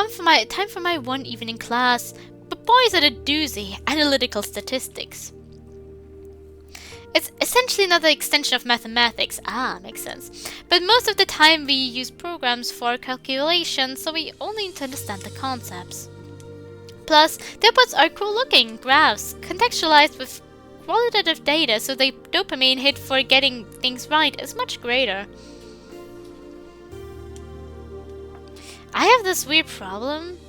time for my one evening class. But boys are a doozy. Analytical statistics. It's essentially another extension of mathematics. Ah, makes sense. But most of the time we use programs for calculation, so we only need to understand the concepts. Plus, the outputs are cool looking graphs, contextualized with qualitative data, so the dopamine hit for getting things right is much greater. I have this weird problem.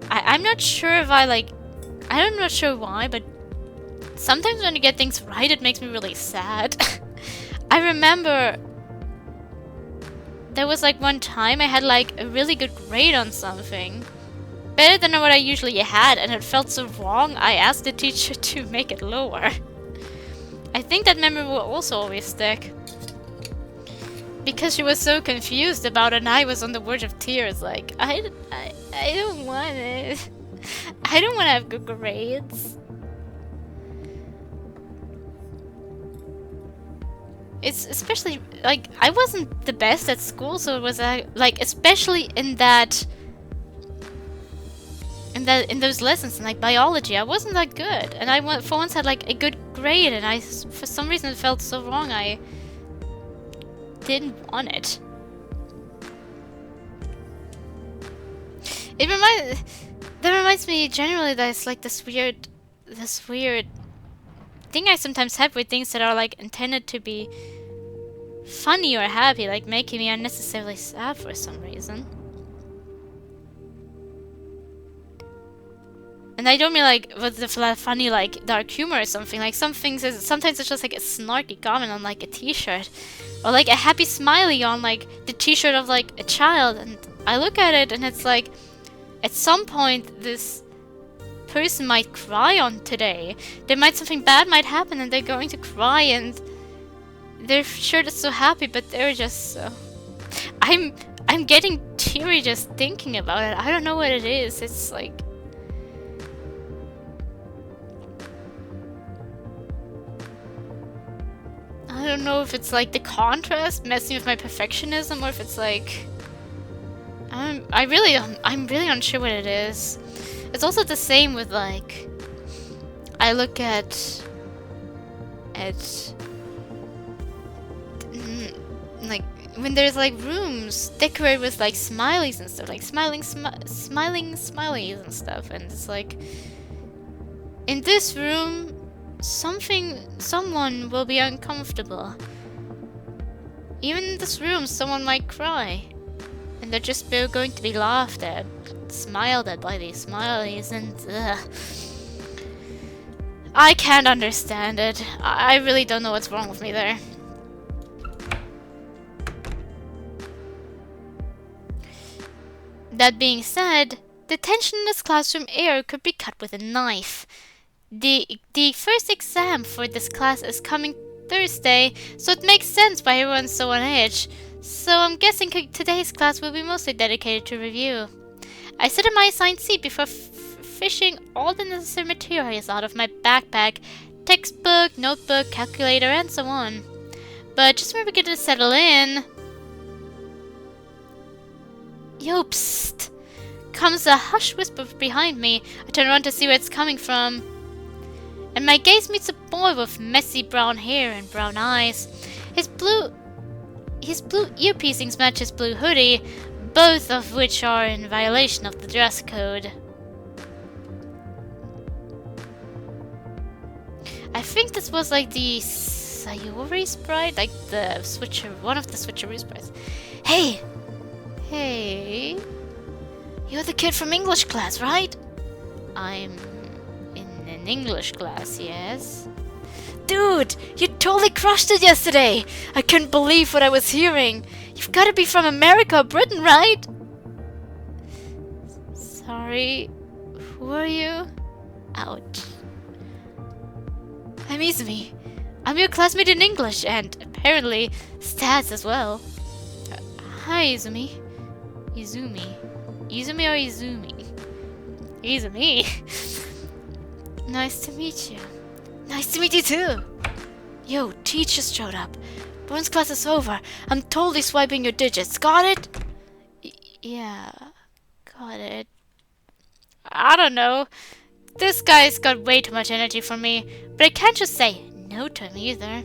I'm not sure if I'm not sure why, but sometimes when you get things right, it makes me really sad. I remember there was like one time I had like a really good grade on something. Better than what I usually had, and it felt so wrong, I asked the teacher to make it lower. I think that memory will also always stick. Because she was so confused about it, and I was on the verge of tears, like, I don't want it. I don't want to have good grades. It's especially, like, I wasn't the best at school, so it was, like, especially in those lessons, in, like, biology, I wasn't that good. And I, for once, had, like, a good grade, and for some reason, it felt so wrong, I didn't want it. That reminds me generally that it's like this weird thing I sometimes have with things that are like intended to be funny or happy, like making me unnecessarily sad for some reason. And I don't mean like with the funny like dark humor or something. Like some things sometimes it's just like a snarky comment on like a t-shirt. Or like a happy smiley on like the t-shirt of like a child, and I look at it and it's like at some point this person might cry on today. Something bad might happen and they're going to cry, and they're sure that's so happy, but they're just so... I'm getting teary just thinking about it. I don't know what it is. It's like... I don't know if it's like the contrast messing with my perfectionism, or if it's like... I'm really unsure what it is. It's also the same with like... I look at like when there's like rooms decorated with like smileys and stuff, like smiling smileys and stuff, and it's like in this room someone will be uncomfortable. Even in this room someone might cry, and they're just going to be laughed at, smiled at by these smileys, and I can't understand it. I really don't know what's wrong with me there. That being said, the tension in this classroom air could be cut with a knife. The first exam for this class is coming Thursday, so it makes sense why everyone's so on edge. So I'm guessing today's class will be mostly dedicated to review. I sit in my assigned seat before fishing all the necessary materials out of my backpack, textbook, notebook, calculator, and so on. But just when we get to settle in... Yo, psst! Comes a hushed whisper behind me. I turn around to see where it's coming from. And my gaze meets a boy with messy brown hair and brown eyes. His blue earpiecings match his blue hoodie, both of which are in violation of the dress code. I think this was like the Sayori sprite, like the one of the switcheroo sprites. Hey! Hey, you're the kid from English class, right? I'm in an English class, yes. Dude, you totally crushed it yesterday! I couldn't believe what I was hearing. You've got to be from America or Britain, right? Sorry, who are you? Ouch. I'm Izumi. I'm your classmate in English, and apparently stats as well. Hi, Izumi. Izumi or Izumi? Izumi. Nice to meet you. Nice to meet you too. Yo, teacher showed up. Bruin's class is over. I'm totally swiping your digits. Got it? Yeah, got it. I don't know. This guy's got way too much energy for me, but I can't just say no to him either.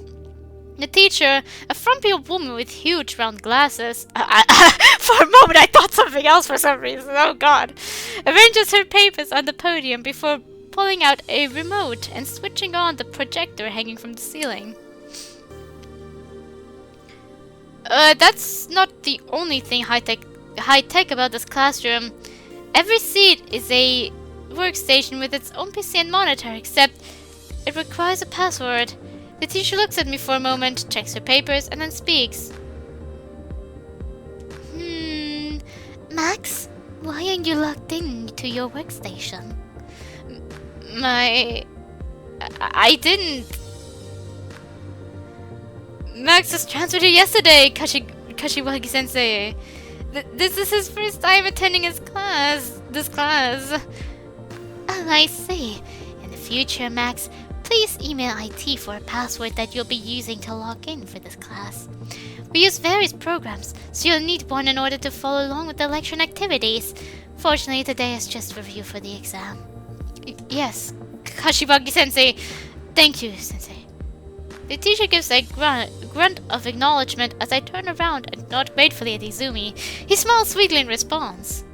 The teacher, a frumpy old woman with huge round glasses, for a moment I thought something else for some reason, oh god, arranges her papers on the podium before pulling out a remote and switching on the projector hanging from the ceiling. That's not the only thing high-tech about this classroom. Every seat is a workstation with its own PC and monitor, except it requires a password. The teacher looks at me for a moment, checks her papers, and then speaks. Max, why aren't you logged in to your workstation? I didn't. Max was transferred here yesterday, Kashiwagi-sensei. This is his first time attending this class. Oh, I see. In the future, Max, please email IT for a password that you'll be using to log in for this class. We use various programs, so you'll need one in order to follow along with the lecture and activities. Fortunately, today is just review for the exam. Yes, Kashiwagi-sensei. Thank you, sensei. The teacher gives a grunt of acknowledgement as I turn around and nod gratefully at Izumi. He smiles sweetly in response.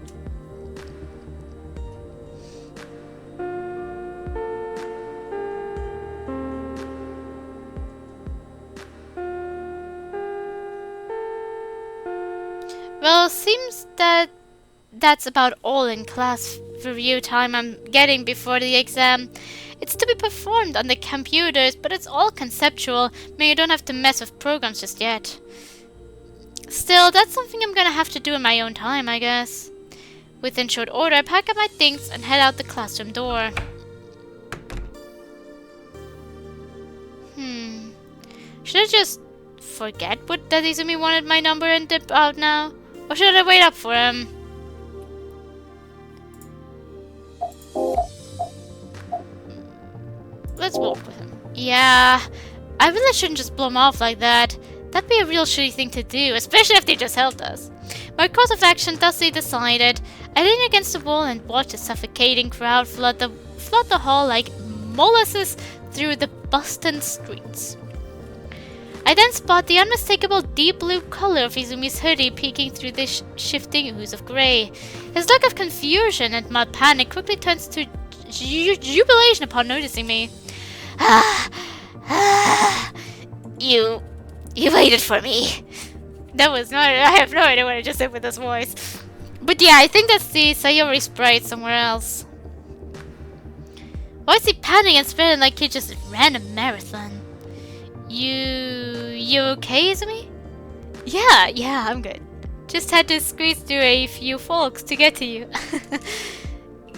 Well, seems that that's about all in class review time I'm getting before the exam. It's to be performed on the computers, but it's all conceptual, meaning you don't have to mess with programs just yet. Still, that's something I'm gonna have to do in my own time, I guess. Within short order, I pack up my things and head out the classroom door. Should I just forget that Izumi wanted my number and dip out now? Or should I wait up for him? Let's walk with him. Yeah, I really shouldn't just blow him off like that. That'd be a real shitty thing to do, especially if they just helped us. My course of action thusly decided, I lean against the wall and watch the suffocating crowd flood the hall like molasses through the Boston streets. I then spot the unmistakable deep blue color of Izumi's hoodie peeking through the shifting ooze of grey. His look of confusion and mild panic quickly turns to jubilation upon noticing me. You waited for me. That was not. I have no idea what I just said with this voice. But yeah, I think that's the Sayori sprite somewhere else. Why is he panting and spinning like he just ran a marathon? You okay, Izumi? Yeah, I'm good. Just had to squeeze through a few folks to get to you.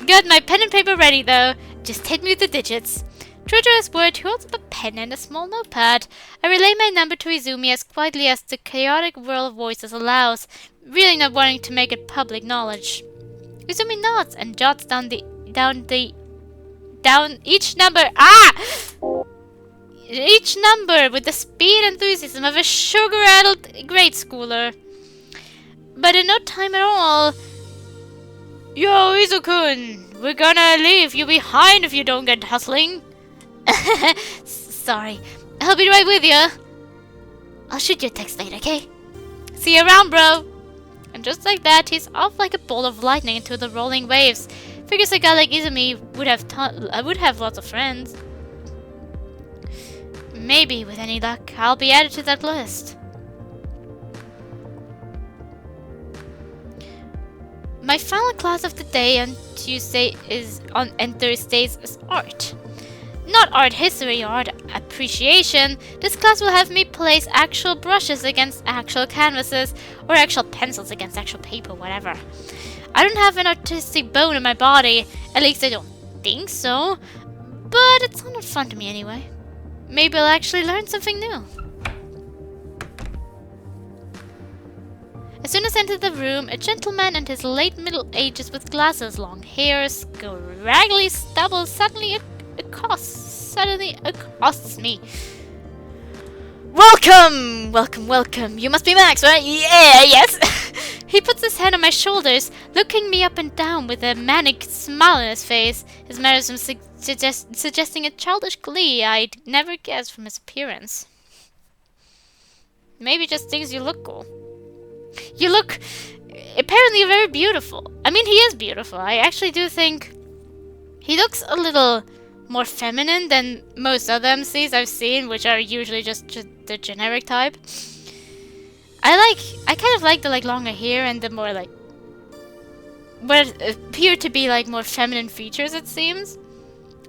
Got my pen and paper ready though. Just hit me with the digits. True to his word, he holds up a pen and a small notepad. I relay my number to Izumi as quietly as the chaotic whirl of voices allows, really not wanting to make it public knowledge. Izumi nods and jots down each number. Each number with the speed and enthusiasm of a sugar-addled grade schooler. But in no time at all. Yo, Izu-kun, we're gonna leave you behind if you don't get hustling. Sorry, I'll be right with you. I'll shoot you a text later, okay? See you around, bro. And just like that, he's off like a bolt of lightning into the rolling waves. Figures a guy like Izumi would have lots of friends. Maybe, with any luck, I'll be added to that list. My final class of the day on Thursdays is art. Not art history or art appreciation. This class will have me place actual brushes against actual canvases or actual pencils against actual paper, whatever. I don't have an artistic bone in my body, at least I don't think so, but it sounded fun to me anyway. Maybe I'll actually learn something new. As soon as I enter the room, a gentleman in his late middle ages with glasses, long hair, scraggly stubble suddenly accosts me. Welcome! You must be Max, right? Yeah, yes! He puts his hand on my shoulders, looking me up and down with a manic smile on his face, his mannerisms suggesting a childish glee I'd never guessed from his appearance. Maybe just thinks you look cool. You look apparently very beautiful. I mean, he is beautiful. I actually do think he looks a little more feminine than most other MCs I've seen, which are usually just the generic type. I kind of like the longer hair and the more what appear to be more feminine features, it seems.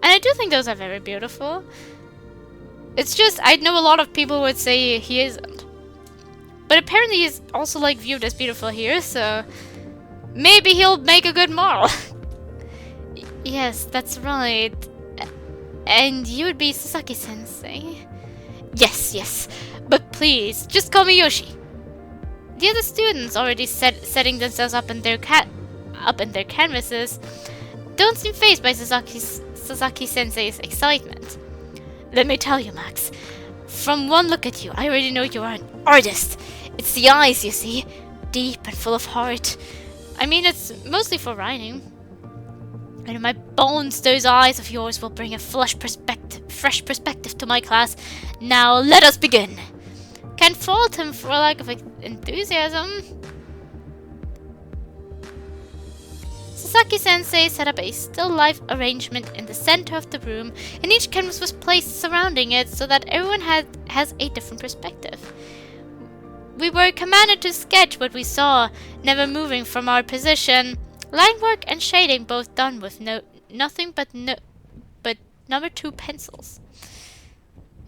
And I do think those are very beautiful. It's just, I know a lot of people would say he isn't. But apparently he's also viewed as beautiful here, so maybe he'll make a good model. Yes, that's right. And you would be Sasaki-sensei? Yes. But please, just call me Yoshi. The other students, already setting themselves up in their canvases, don't seem fazed by Sasaki-sensei's excitement. Let me tell you, Max. From one look at you, I already know you are an artist. It's the eyes, you see. Deep and full of heart. I mean, it's mostly for writing. And in my bones, those eyes of yours will bring a fresh perspective to my class. Now, let us begin. Can't fault him for a lack of enthusiasm. Sasaki-sensei set up a still life arrangement in the center of the room, and each canvas was placed surrounding it so that everyone has a different perspective. We were commanded to sketch what we saw, never moving from our position. Line work and shading both done with nothing but number 2 pencils.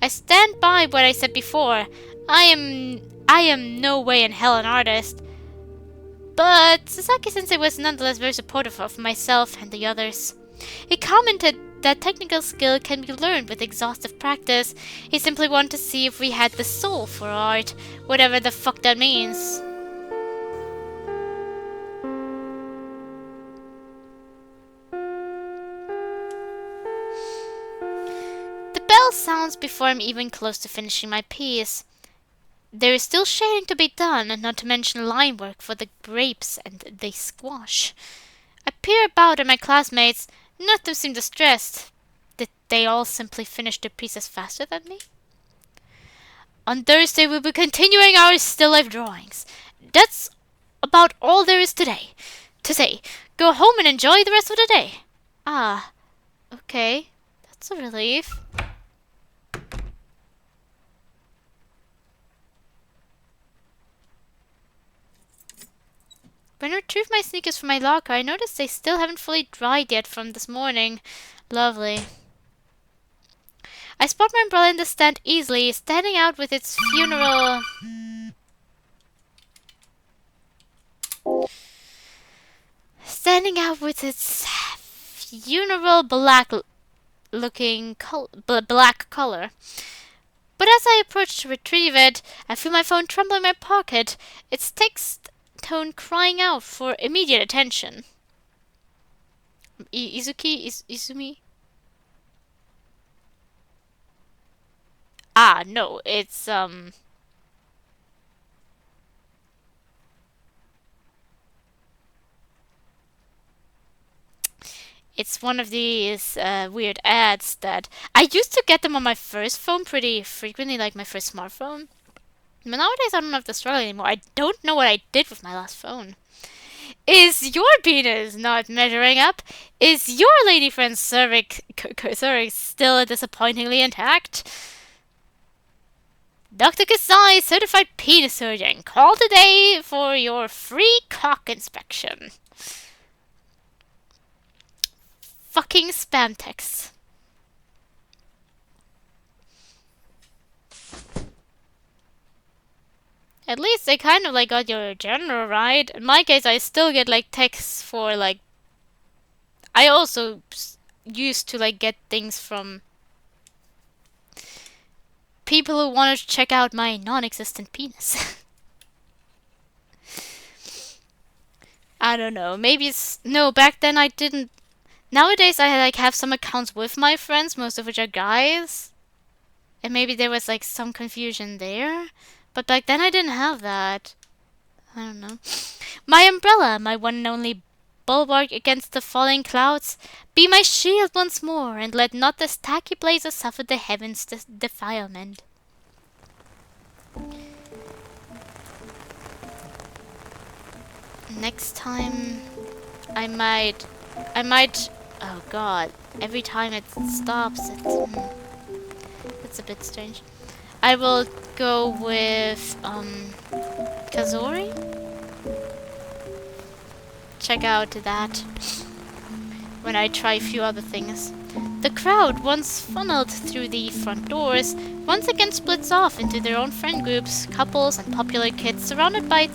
I stand by what I said before. I am no way in hell an artist. But Sasaki-sensei was nonetheless very supportive of myself and the others. He commented that technical skill can be learned with exhaustive practice. He simply wanted to see if we had the soul for art, whatever the fuck that means. The bell sounds before I'm even close to finishing my piece. There is still shading to be done, and not to mention line work for the grapes and the squash. I peer about at my classmates. None of them seem distressed. Did they all simply finish their pieces faster than me? On Thursday we'll be continuing our still life drawings. That's about all there is to say. Go home and enjoy the rest of the day. Ah, okay. That's a relief. When I retrieved my sneakers from my locker, I noticed they still haven't fully dried yet from this morning. Lovely. I spot my umbrella in the stand easily, standing out with its funeral black color. But as I approach to retrieve it, I feel my phone tremble in my pocket, its text tone crying out for immediate attention. Izumi? Ah, no, it's, it's one of these weird ads that I used to get them on my first phone pretty frequently, like my first smartphone. But nowadays I don't have to struggle anymore. I don't know what I did with my last phone. Is your penis not measuring up? Is your lady friend's cervix still disappointingly intact? Dr. Kasai, certified penis surgeon. Call today for your free cock inspection. Fucking spam texts. At least they kind of got your genre right. In my case, I still get texts for I also used to get things from people who wanted to check out my non-existent penis. I don't know. Maybe it's no. Back then I didn't. Nowadays I have some accounts with my friends, most of which are guys, and maybe there was some confusion there. But back then I didn't have that. I don't know. My umbrella, my one and only bulwark against the falling clouds, be my shield once more, and let not the tacky blazes suffer the heavens' defilement. Next time, I might, oh god, every time it stops, it's a bit strange. I will go with, Kazori? Check out that when I try a few other things. The crowd, once funneled through the front doors, once again splits off into their own friend groups, couples, and popular kids surrounded by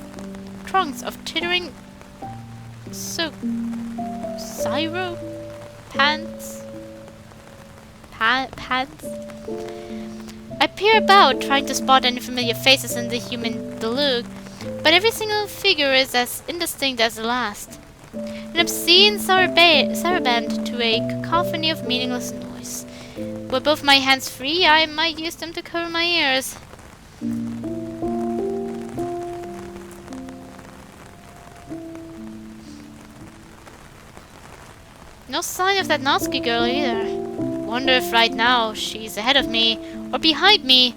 trunks of tittering Syro pants. I peer about, trying to spot any familiar faces in the human deluge, but every single figure is as indistinct as the last. An obscene saraband to a cacophony of meaningless noise. Were both my hands free, I might use them to cover my ears. No sign of that Natsuki girl either. Wonder if right now she's ahead of me or behind me.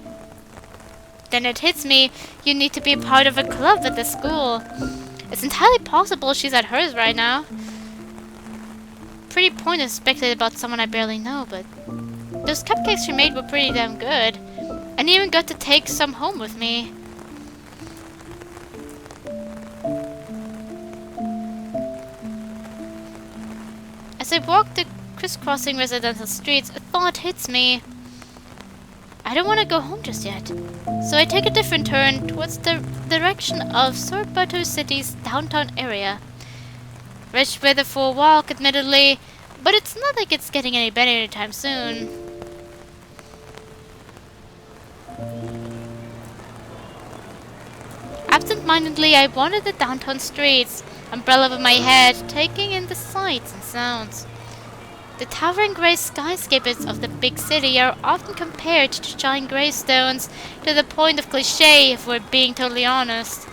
Then it hits me, you need to be a part of a club at the school. It's entirely possible she's at hers right now. Pretty pointless to speculate about someone I barely know, but those cupcakes she made were pretty damn good. And even got to take some home with me. As I walk the crisscrossing residential streets, a thought hits me. I don't want to go home just yet, so I take a different turn towards the direction of Sorbato City's downtown area. Rich weather for a walk, admittedly, but it's not like it's getting any better anytime soon. Absent-mindedly, I wander the downtown streets, umbrella over my head, taking in the sights and sounds. The towering grey skyscrapers of the big city are often compared to giant gravestones, to the point of cliché if we're being totally honest.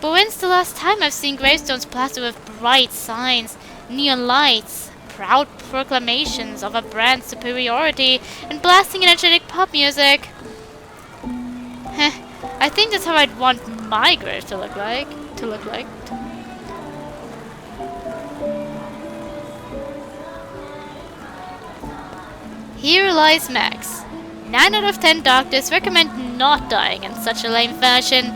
But when's the last time I've seen gravestones plastered with bright signs, neon lights, proud proclamations of a brand's superiority, and blasting energetic pop music? I think that's how I'd want my grave to look like. Here lies Max. 9 out of 10 doctors recommend not dying in such a lame fashion.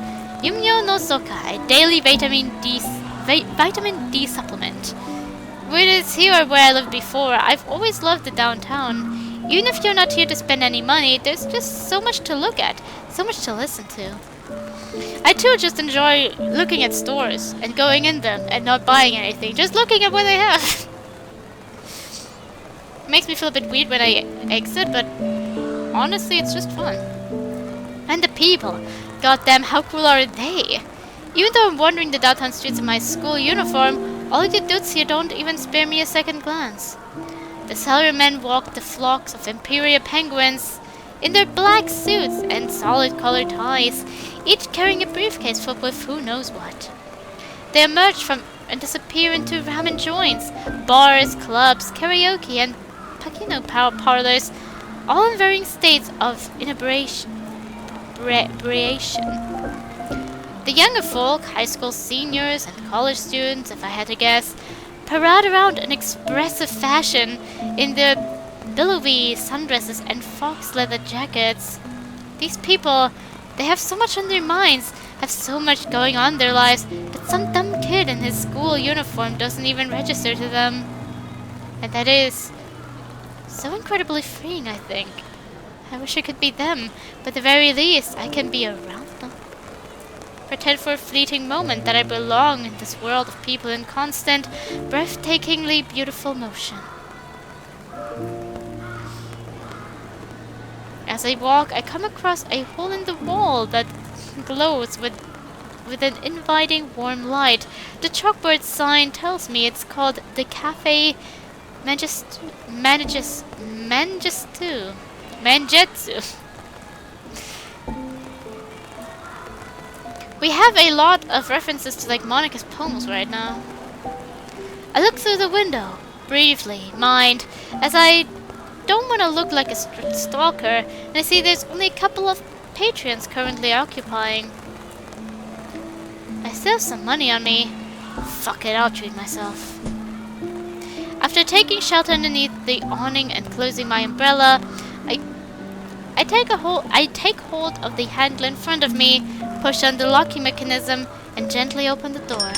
Yumyo no Sokai, daily vitamin D supplement. Whether it's here or where I lived before, I've always loved the downtown. Even if you're not here to spend any money, there's just so much to look at, so much to listen to. I too just enjoy looking at stores and going in them and not buying anything, just looking at what they have. Makes me feel a bit weird when I exit, but honestly, it's just fun. And the people, goddamn, how cool are they? Even though I'm wandering the downtown streets in my school uniform, all of the dudes here don't even spare me a second glance. The salarymen walk the flocks of imperial penguins in their black suits and solid-colored ties, each carrying a briefcase filled with who knows what. They emerge from and disappear into ramen joints, bars, clubs, karaoke, and Pakino parlors, all in varying states of inebriation. The younger folk, high school seniors and college students, if I had to guess, parade around in expressive fashion in their billowy sundresses and fox leather jackets. These people, they have so much on their minds, have so much going on in their lives, that some dumb kid in his school uniform doesn't even register to them. And that is so incredibly freeing, I think. I wish I could be them, but at the very least, I can be around them. Pretend for a fleeting moment that I belong in this world of people in constant, breathtakingly beautiful motion. As I walk, I come across a hole in the wall that glows with an inviting warm light. The chalkboard sign tells me it's called the Cafe Mangetsu. We have a lot of references to like Monica's poems right now. I look through the window, briefly, mind, as I don't want to look like a stalker, and I see there's only a couple of patrons currently occupying. I still have some money on me. Fuck it, I'll treat myself. After taking shelter underneath the awning and closing my umbrella, I take hold of the handle in front of me, push on the locking mechanism, and gently open the door.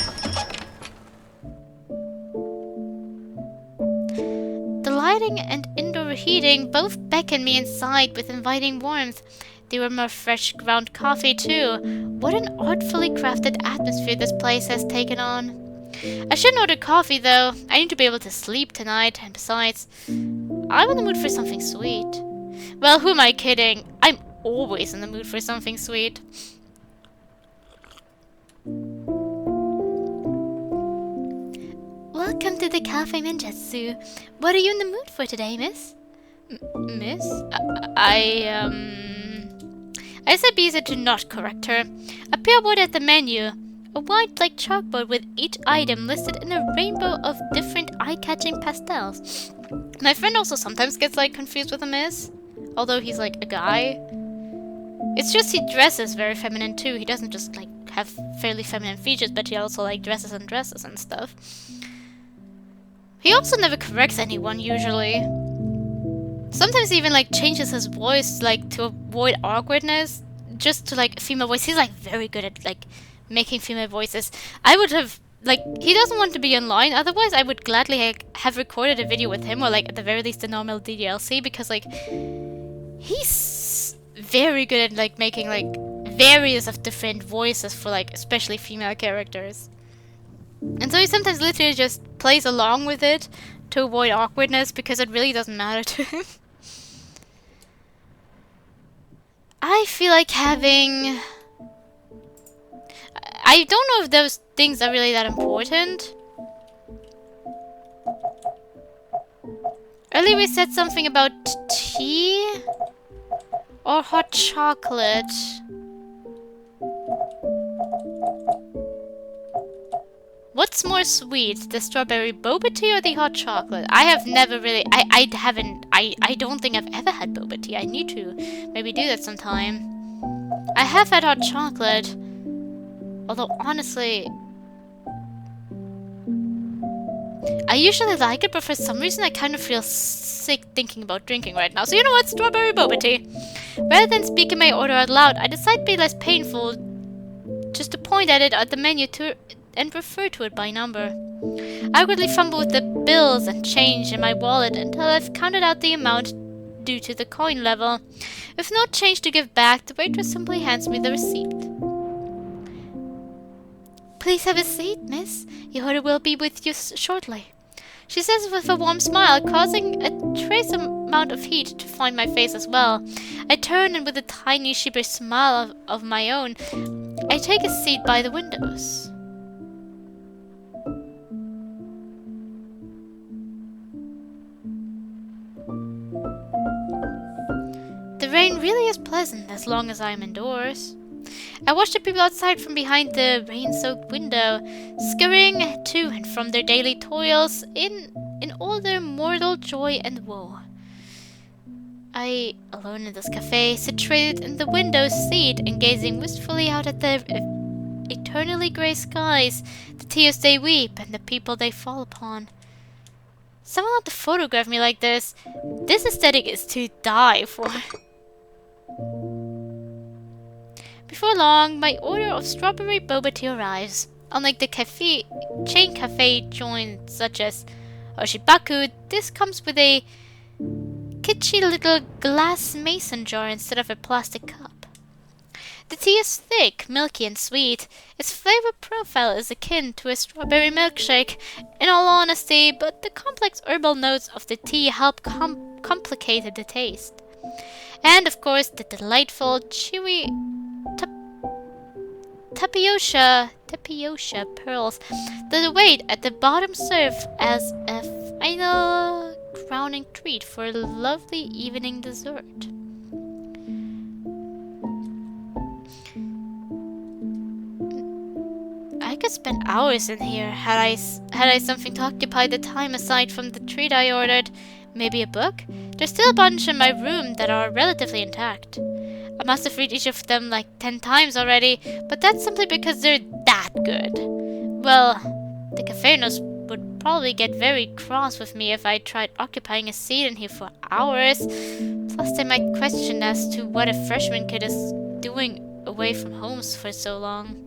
The lighting and indoor heating both beckon me inside with inviting warmth. The aroma of fresh ground coffee too. What an artfully crafted atmosphere this place has taken on. I shouldn't order coffee though. I need to be able to sleep tonight, and besides, I'm in the mood for something sweet. Well, who am I kidding? I'm always in the mood for something sweet. Welcome to the Cafe Ninjutsu. What are you in the mood for today, miss? Miss? I said be easy to not correct her. Appear board at the menu. A white like chalkboard with each item listed in a rainbow of different eye-catching pastels. My friend also sometimes gets like confused with a miss, although he's like a guy. It's just he dresses very feminine too. He doesn't just like have fairly feminine features, but he also like dresses and stuff. He also never corrects anyone usually. Sometimes he even like changes his voice like to avoid awkwardness, just to like a female voice. He's like very good at like making female voices. I would have like, he doesn't want to be online, otherwise I would gladly have recorded a video with him, or like at the very least a normal DDLC, because like he's very good at like making like various of different voices for like especially female characters. And so he sometimes literally just plays along with it to avoid awkwardness, because it really doesn't matter to him. I feel like having... I don't know if those things are really that important. Earlier we said something about tea or hot chocolate. What's more sweet, the strawberry boba tea or the hot chocolate? I have never really, I don't think I've ever had boba tea. I need to maybe do that sometime. I have had hot chocolate, although honestly, I usually like it, but for some reason I kind of feel sick thinking about drinking right now. So you know what, strawberry boba tea. Rather than speaking my order out loud, I decide to be less painful, just to point at it at the menu and refer to it by number. I awkwardly fumble with the bills and change in my wallet until I've counted out the amount due to the coin level. With no change to give back, the waitress simply hands me the receipt. Please have a seat, miss. Your order will be with you shortly, she says with a warm smile, causing a trace amount of heat to find my face as well. I turn, and with a tiny sheepish smile of my own, I take a seat by the windows. The rain really is pleasant as long as I am indoors. I watch the people outside from behind the rain-soaked window, scurrying to and from their daily toils in all their mortal joy and woe. I, alone in this cafe, situated in the window seat and gazing wistfully out at the eternally grey skies, the tears they weep and the people they fall upon. Someone had to photograph me like this. This aesthetic is to die for. Before long, my order of strawberry boba tea arrives. Unlike the chain cafe joints such as Oshibaku, this comes with a kitschy little glass mason jar instead of a plastic cup. The tea is thick, milky, and sweet. Its flavor profile is akin to a strawberry milkshake, in all honesty, but the complex herbal notes of the tea help complicate the taste. And of course, the delightful, chewy tapioca pearls that await at the bottom serve as a final crowning treat for a lovely evening dessert. spent hours in here. Had I something to occupy the time aside from the treat I ordered? Maybe a book? There's still a bunch in my room that are relatively intact. I must have read each of them like 10 times already, but that's simply because they're that good. Well, the cafenos would probably get very cross with me if I tried occupying a seat in here for hours. Plus, they might question as to what a freshman kid is doing away from home for so long.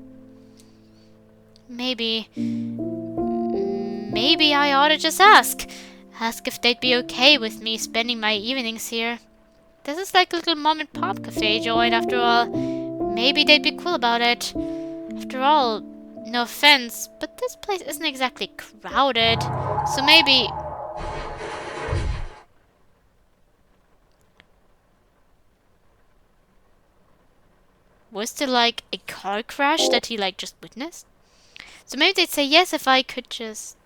Maybe I ought to just ask. Ask if they'd be okay with me spending my evenings here. This is like a little mom and pop cafe joint after all. Maybe they'd be cool about it. After all, no offense, but this place isn't exactly crowded. So maybe... Was there like a car crash that he like just witnessed? So maybe they'd say yes if I could just...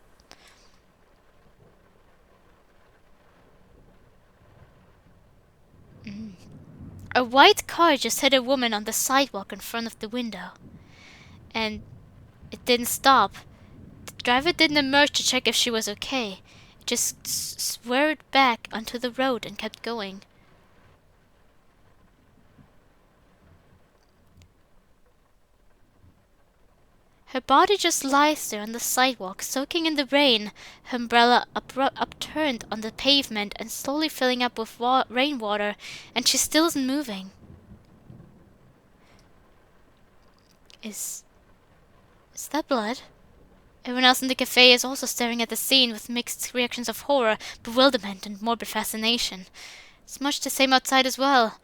A white car just hit a woman on the sidewalk in front of the window. And it didn't stop. The driver didn't emerge to check if she was okay. It just swerved back onto the road and kept going. Her body just lies there on the sidewalk, soaking in the rain, her umbrella upturned on the pavement and slowly filling up with rainwater, and she still isn't moving. Is that blood? Everyone else in the cafe is also staring at the scene with mixed reactions of horror, bewilderment, and morbid fascination. It's much the same outside as well.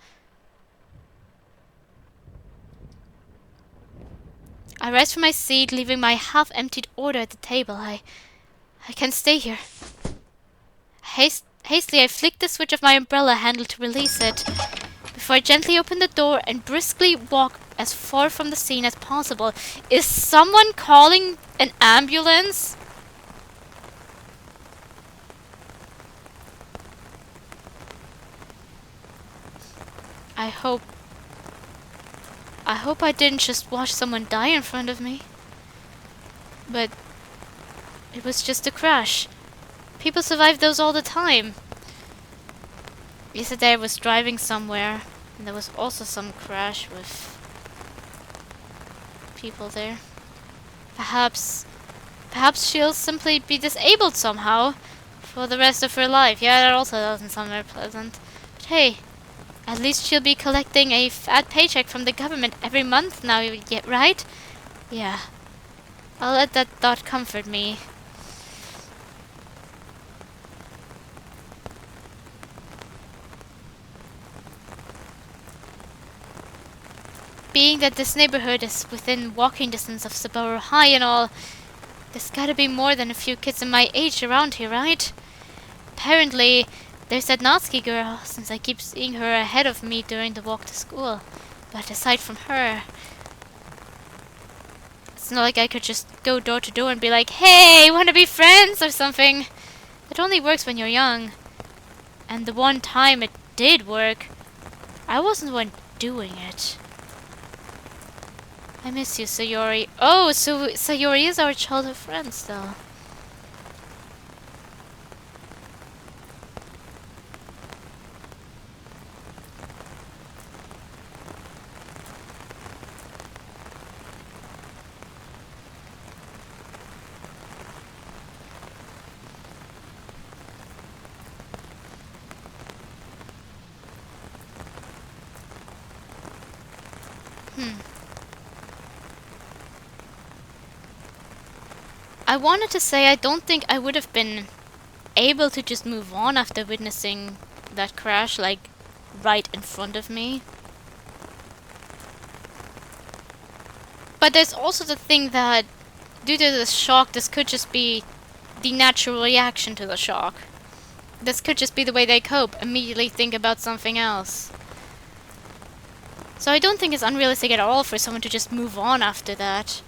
I rise from my seat, leaving my half-emptied order at the table. I can't stay here. Hastily, I flick the switch of my umbrella handle to release it, before I gently open the door and briskly walk as far from the scene as possible. Is someone calling an ambulance? I hope I didn't just watch someone die in front of me. But it was just a crash. People survive those all the time. Yesterday I was driving somewhere, and there was also some crash with people there. Perhaps she'll simply be disabled somehow for the rest of her life. Yeah, that also doesn't sound very pleasant. But hey, at least she'll be collecting a fat paycheck from the government every month now, right? Yeah. I'll let that thought comfort me. Being that this neighborhood is within walking distance of Saburo High and all, there's gotta be more than a few kids in my age around here, right? Apparently, there's that Natsuki girl, since I keep seeing her ahead of me during the walk to school. But aside from her, it's not like I could just go door to door and be like, "Hey, wanna be friends?" or something. It only works when you're young. And the one time it did work, I wasn't the one doing it. I miss you, Sayori. Oh, so Sayori is our childhood friend still. I wanted to say I don't think I would have been able to just move on after witnessing that crash, like, right in front of me. But there's also the thing that, due to the shock, this could just be the natural reaction to the shock. This could just be the way they cope, immediately think about something else. So I don't think it's unrealistic at all for someone to just move on after that.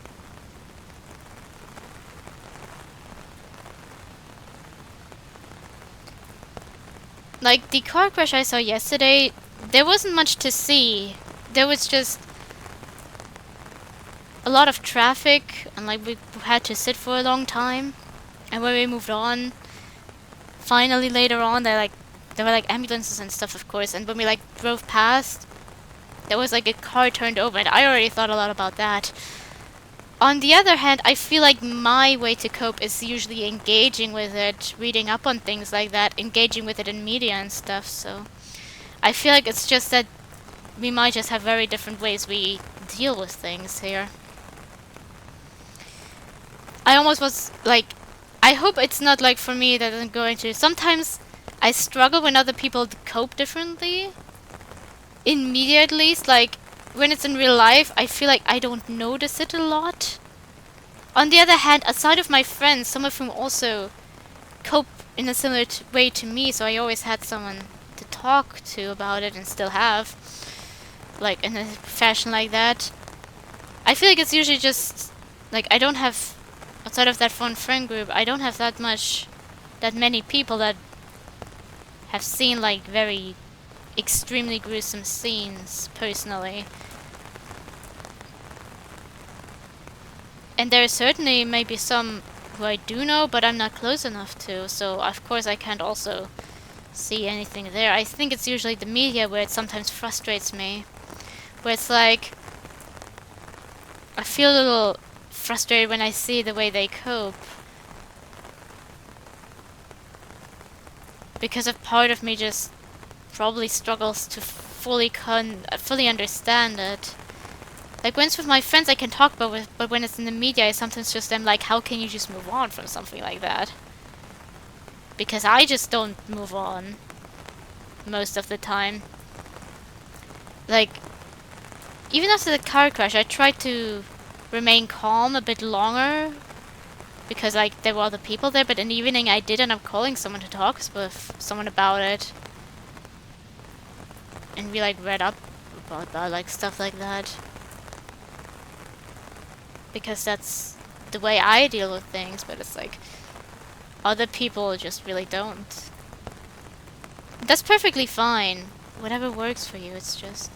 Like, the car crash I saw yesterday, there wasn't much to see. There was just a a lot of traffic, and like we had to sit for a long time. And when we moved on, finally later on, there were like ambulances and stuff, of course. And when we like drove past, there was like a car turned over, and I already thought a lot about that. On the other hand, I feel like my way to cope is usually engaging with it, reading up on things like that, engaging with it in media and stuff. So I feel like it's just that we might just have very different ways we deal with things here. I almost was like, I hope it's not like for me that I'm going to. Sometimes I struggle when other people cope differently. In media at least, like when it's in real life, I feel like I don't notice it a lot. On the other hand, aside of my friends, some of whom also cope in a similar way to me, so I always had someone to talk to about it and still have, like in a fashion like that. I feel like it's usually just like I don't have, outside of that one friend group, I don't have that many people that have seen like very extremely gruesome scenes personally. And there are certainly maybe some who I do know, but I'm not close enough to, so of course I can't also see anything there. I think it's usually the media where it sometimes frustrates me, where it's like I feel a little frustrated when I see the way they cope, because a part of me just probably struggles to fully understand it. Like when it's with my friends I can talk about it, but when it's in the media I sometimes just am like, how can you just move on from something like that? Because I just don't move on most of the time. Like, even after the car crash I tried to remain calm a bit longer, because like there were other people there, but in the evening I did end up calling someone to talk with someone about it. And we like read up about like stuff like that. Because that's the way I deal with things, but it's like other people just really don't. That's perfectly fine. Whatever works for you, it's just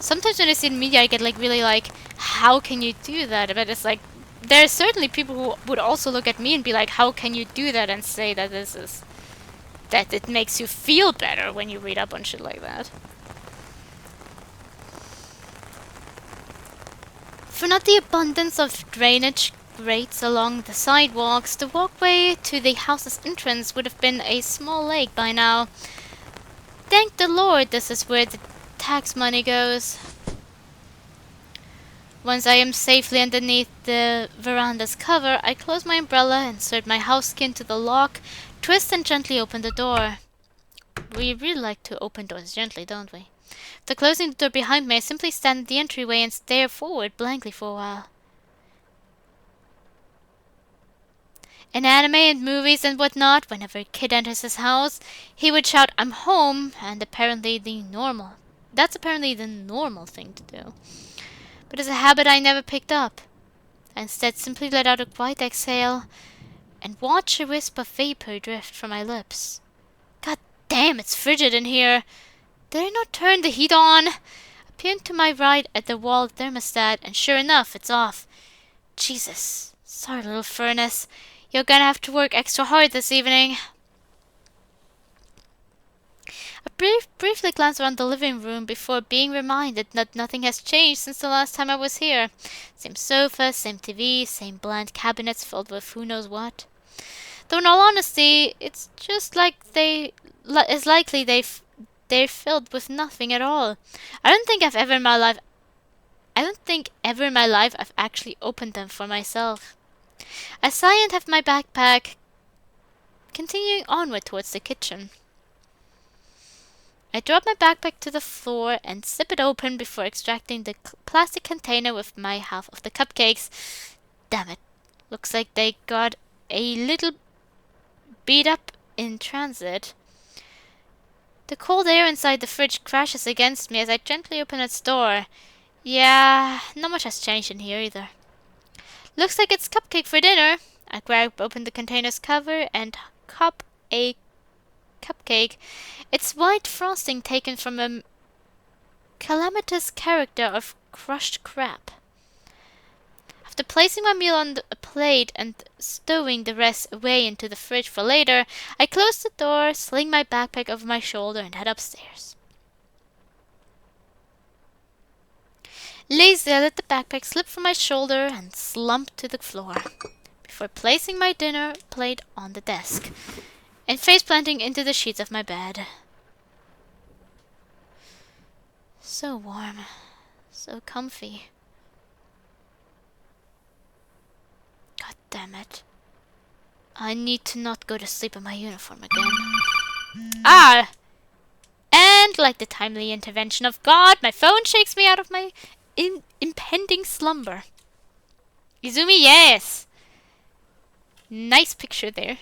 sometimes when I see in media I get like really like, how can you do that? But it's like there are certainly people who would also look at me and be like, how can you do that, and say that that it makes you feel better when you read up on shit like that. For not the abundance of drainage grates along the sidewalks, the walkway to the house's entrance would have been a small lake by now. Thank the Lord this is where the tax money goes. Once I am safely underneath the veranda's cover, I close my umbrella, insert my house key into the lock, twist and gently open the door. We really like to open doors gently, don't we? After closing the door behind me, I simply stand in the entryway and stare forward blankly for a while. In anime and movies and whatnot, whenever a kid enters his house, he would shout, "I'm home," and that's apparently the normal thing to do. But it's a habit I never picked up. I instead simply let out a quiet exhale and watch a wisp of vapor drift from my lips. God damn, it's frigid in here. Did I not turn the heat on? I peered to my right at the wall thermostat, and sure enough, it's off. Jesus. Sorry, little furnace. You're gonna have to work extra hard this evening. I briefly glanced around the living room before being reminded that nothing has changed since the last time I was here. Same sofa, same TV, same bland cabinets filled with who knows what. Though in all honesty, it's just like it's likely they're filled with nothing at all. I don't think ever in my life I've actually opened them for myself. I sigh and have my backpack, continuing onward towards the kitchen. I drop my backpack to the floor and zip it open before extracting the plastic container with my half of the cupcakes. Damn it. Looks like they got a little beat up in transit. The cold air inside the fridge crashes against me as I gently open its door. Yeah, not much has changed in here either. Looks like it's cupcake for dinner. I grab open the container's cover and cop a cupcake. It's white frosting taken from a calamitous character of crushed crab. After placing my meal on a plate and stowing the rest away into the fridge for later, I close the door, sling my backpack over my shoulder, and head upstairs. Lazily, I let the backpack slip from my shoulder and slump to the floor before placing my dinner plate on the desk and face planting into the sheets of my bed. So warm, so comfy. God damn it. I need to not go to sleep in my uniform again. Ah! And like the timely intervention of God, my phone shakes me out of my impending slumber. Izumi, yes! Nice picture there.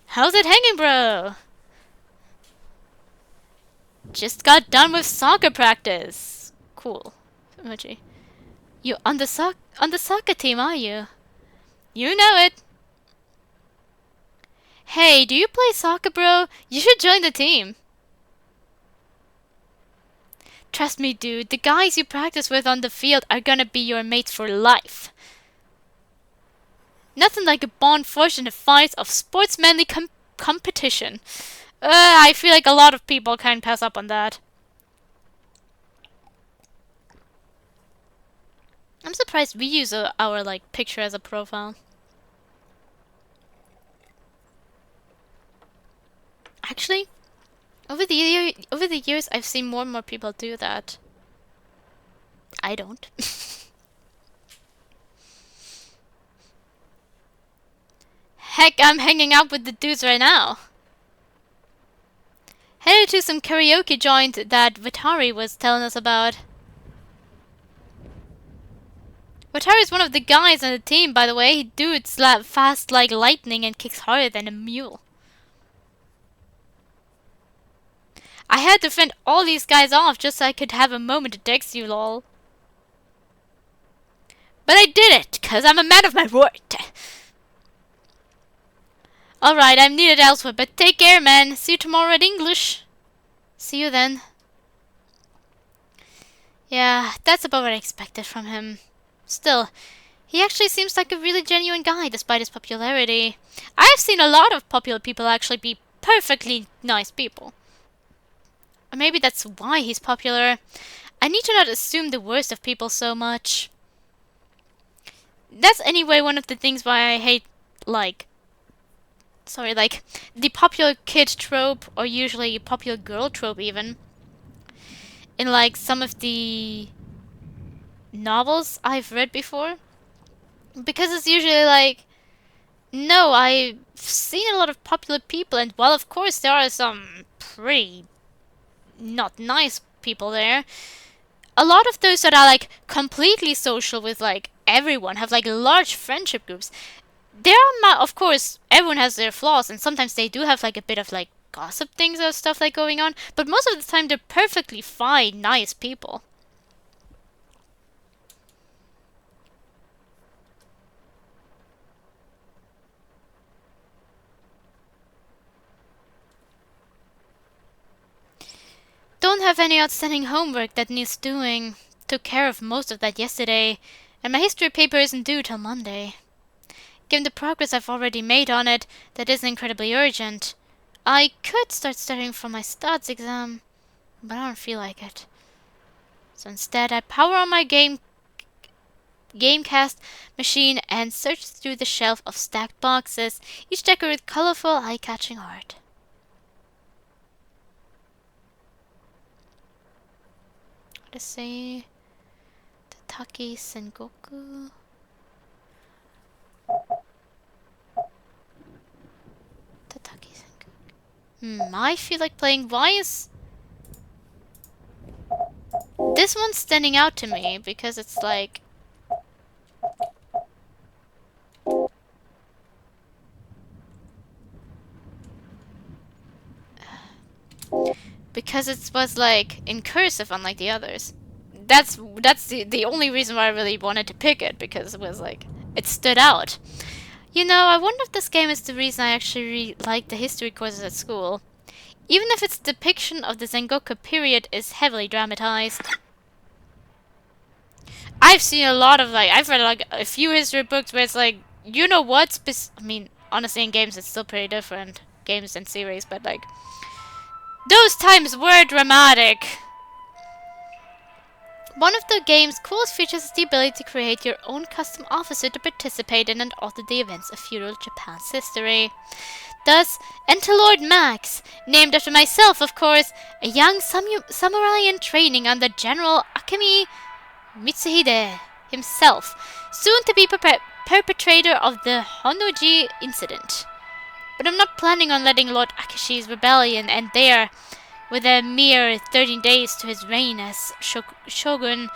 How's it hanging, bro? Just got done with soccer practice. Cool. Emoji. You on the soccer team, are you? You know it. Hey, do you play soccer, bro? You should join the team. Trust me, dude. The guys you practice with on the field are gonna be your mates for life. Nothing like a bond forged in the fires of sportsmanly competition. I feel like a lot of people can't pass up on that. I'm surprised we use our like picture as a profile. Actually, over the years, I've seen more and more people do that. I don't. Heck, I'm hanging out with the dudes right now. Headed to some karaoke joint that Vatari was telling us about. Vatari is one of the guys on the team, by the way. He dudes fast like lightning and kicks harder than a mule. I had to fend all these guys off just so I could have a moment to text you, lol. But I did it, cause I'm a man of my word. Alright, I'm needed elsewhere, but take care, man. See you tomorrow at English. See you then. Yeah, that's about what I expected from him. Still, he actually seems like a really genuine guy despite his popularity. I've seen a lot of popular people actually be perfectly nice people. Or maybe that's why he's popular. I need to not assume the worst of people so much. That's anyway one of the things why I hate, like, the popular kid trope, or usually popular girl trope even. In, like, some of the novels I've read before. Because it's usually like, no, I've seen a lot of popular people, and while of course there are some pretty not nice people there, a lot of those that are like completely social with like everyone, have like large friendship groups. There are, of course, everyone has their flaws, and sometimes they do have like a bit of like gossip things or stuff like going on, but most of the time they're perfectly fine, nice people. Don't have any outstanding homework that needs doing. Took care of most of that yesterday, and my history paper isn't due till Monday. Given the progress I've already made on it, that is incredibly urgent. I could start studying for my stats exam, but I don't feel like it. So instead, I power on my Gamecast machine and search through the shelf of stacked boxes, each decorated with colorful, eye-catching art. Let's see. Tataki Sengoku. Tataki Sengoku. I feel like playing. Why is this one standing out to me? Because it's like. Because it was like in cursive, unlike the others. That's the only reason why I really wanted to pick it, because it was like it stood out. You know, I wonder if this game is the reason I actually really like the history courses at school, even if its depiction of the Sengoku period is heavily dramatized. I've seen a lot of like, I've read like a few history books where it's like, you know what? I mean, honestly, in games it's still pretty different, games and series, but like, those times were dramatic. One of the game's coolest features is the ability to create your own custom officer to participate in and alter the events of feudal Japan's history. Thus, enter Lord Max, named after myself, of course, a young samurai in training under General Akemi Mitsuhide himself, soon to be perpetrator of the Honnoji incident. But I'm not planning on letting Lord Akishi's rebellion end there. With a mere 13 days to his reign as shogun,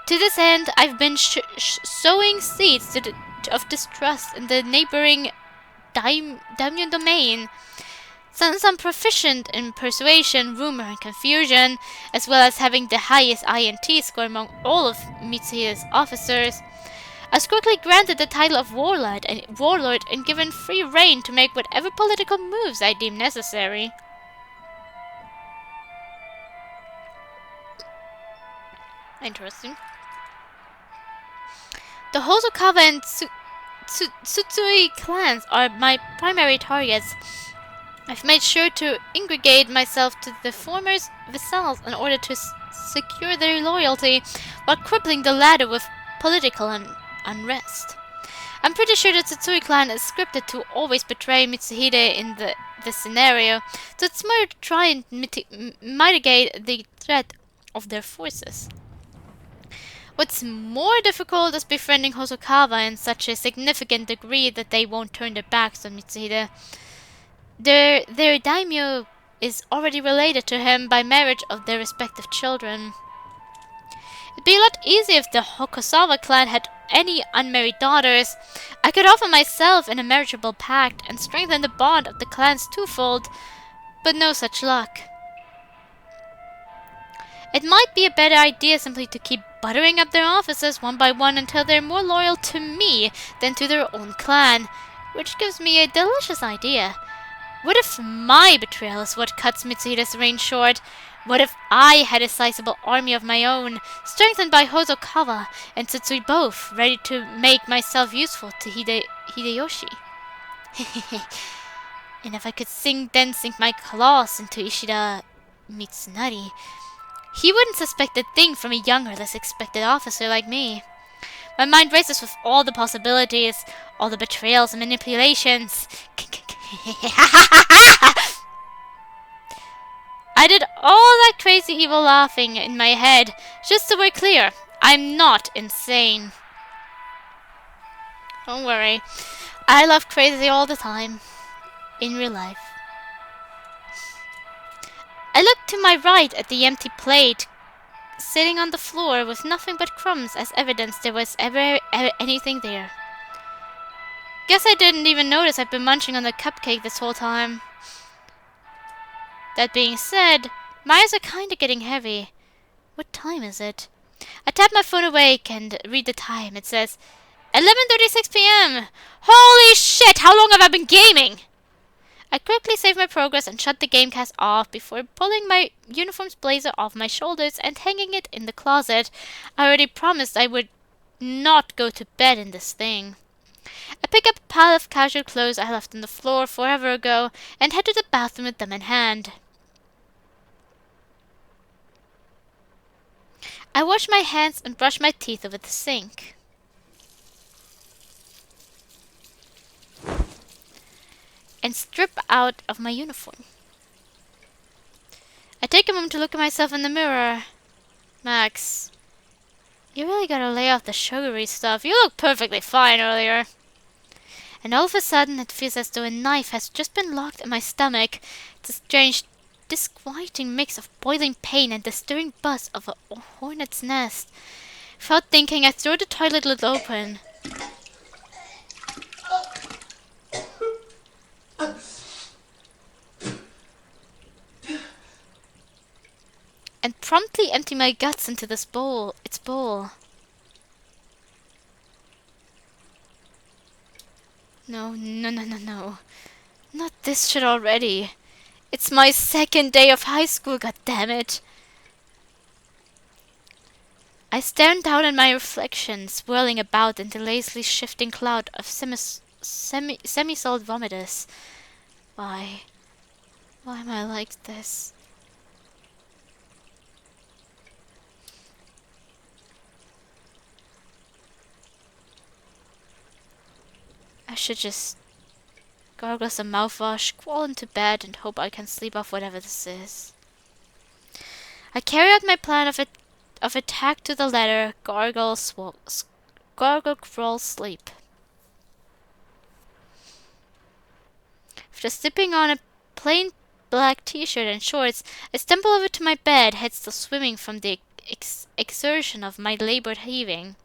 to this end I've been sowing seeds of distrust in the neighboring daimyo domain. Since I'm proficient in persuasion, rumor, and confusion, as well as having the highest INT score among all of Mitsuhide's officers, I was quickly granted the title of warlord and given free rein to make whatever political moves I deem necessary. Interesting. The Hosokawa and Tsutsui clans are my primary targets. I've made sure to ingregate myself to the former's vassals in order to secure their loyalty, while crippling the latter with political unrest. I'm pretty sure the Tsutsui clan is scripted to always betray Mitsuhide in this scenario, so it's smarter to try and mitigate the threat of their forces. What's more difficult is befriending Hosokawa in such a significant degree that they won't turn their backs on Mitsuhide. Their daimyo is already related to him by marriage of their respective children. It'd be a lot easier if the Hokusawa clan had any unmarried daughters. I could offer myself in a marriageable pact and strengthen the bond of the clans twofold, but no such luck. It might be a better idea simply to keep buttering up their officers one by one until they're more loyal to me than to their own clan, which gives me a delicious idea. What if my betrayal is what cuts Mitsuhide's reign short? What if I had a sizable army of my own, strengthened by Hosokawa and Tsutsui both, ready to make myself useful to Hideyoshi? And if I could sink my claws into Ishida Mitsunari, he wouldn't suspect a thing from a younger, less expected officer like me. My mind races with all the possibilities, all the betrayals and manipulations. I did all that crazy evil laughing in my head, just so we're clear. I'm not insane. Don't worry. I laugh crazy all the time. In real life. I looked to my right at the empty plate, sitting on the floor with nothing but crumbs as evidence there was ever anything there. Guess I didn't even notice I've been munching on the cupcake this whole time. That being said, my eyes are kinda getting heavy. What time is it? I tap my phone awake and read the time. It says 11:36 p.m. Holy shit, how long have I been gaming? I quickly save my progress and shut the gamecast off before pulling my uniform's blazer off my shoulders and hanging it in the closet. I already promised I would not go to bed in this thing. I pick up a pile of casual clothes I left on the floor forever ago and head to the bathroom with them in hand. I wash my hands and brush my teeth over the sink. And strip out of my uniform. I take a moment to look at myself in the mirror. Max, you really gotta lay off the sugary stuff. You looked perfectly fine earlier. And all of a sudden, it feels as though a knife has just been locked in my stomach. It's a strange, disquieting mix of boiling pain and the stirring buzz of a hornet's nest. Without thinking, I throw the toilet lid open. And promptly empty my guts into its bowl. No. Not this shit already. It's my second day of high school, goddammit. I stared down at my reflection, swirling about in the lazily shifting cloud of semi-solid vomitus. Why? Why am I like this? I should just gargle some mouthwash, crawl into bed, and hope I can sleep off whatever this is. I carry out my plan of attack to the letter, gargle, crawl, sleep. After slipping on a plain black t-shirt and shorts, I stumble over to my bed, head still swimming from the exertion of my labored heaving.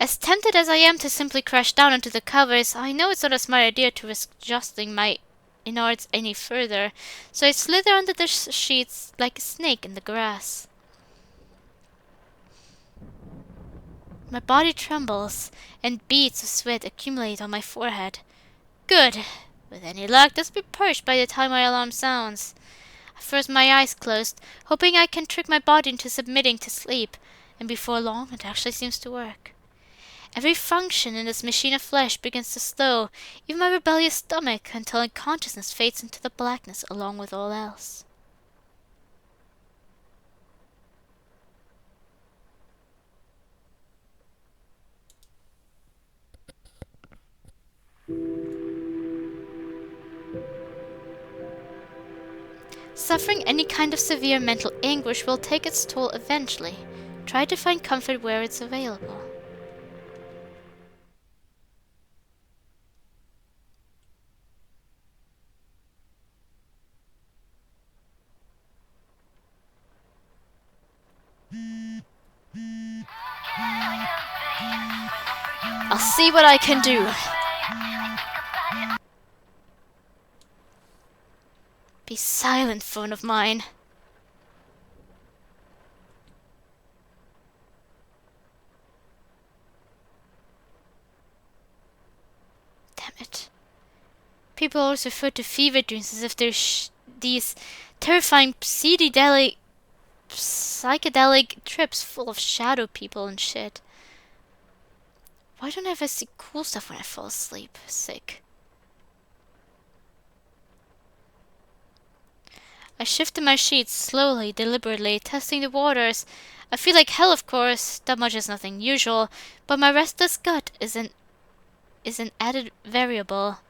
As tempted as I am to simply crash down onto the covers, I know it's not a smart idea to risk adjusting my innards any further, so I slither under the sheets like a snake in the grass. My body trembles, and beads of sweat accumulate on my forehead. Good! With any luck, this will be purged by the time my alarm sounds. I force my eyes closed, hoping I can trick my body into submitting to sleep, and before long it actually seems to work. Every function in this machine of flesh begins to slow, even my rebellious stomach, until unconsciousness fades into the blackness along with all else. Suffering any kind of severe mental anguish will take its toll eventually. Try to find comfort where it's available. I'll see what I can do. Be silent, phone of mine. Damn it. People always refer to fever dreams as if they're these terrifying psychedelic trips full of shadow people and shit. Why don't I ever see cool stuff when I fall asleep? Sick. I shifted my sheets slowly, deliberately, testing the waters. I feel like hell, of course. That much is nothing usual, but my restless gut is an added variable.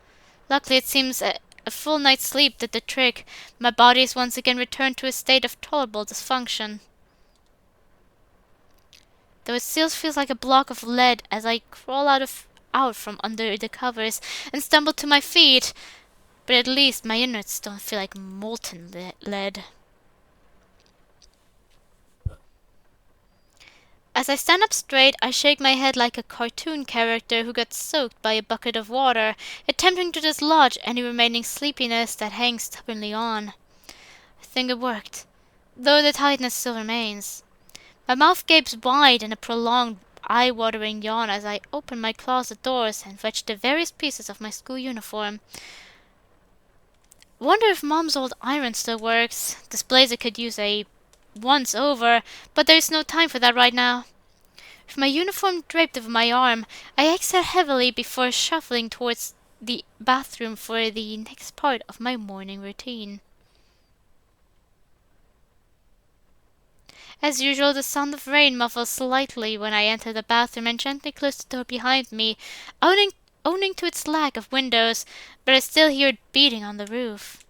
Luckily, it seems a full night's sleep did the trick. My body is once again returned to a state of tolerable dysfunction. Though it still feels like a block of lead as I crawl out from under the covers and stumble to my feet. But at least my innards don't feel like molten lead. As I stand up straight, I shake my head like a cartoon character who got soaked by a bucket of water, attempting to dislodge any remaining sleepiness that hangs stubbornly on. I think it worked, though the tightness still remains. My mouth gapes wide in a prolonged, eye-watering yawn as I open my closet doors and fetch the various pieces of my school uniform. Wonder if Mom's old iron still works. This blazer could use a once-over, but there's no time for that right now. With my uniform draped over my arm, I exhale heavily before shuffling towards the bathroom for the next part of my morning routine. As usual, the sound of rain muffles slightly when I enter the bathroom and gently close the door behind me, owning to its lack of windows, but I still hear it beating on the roof.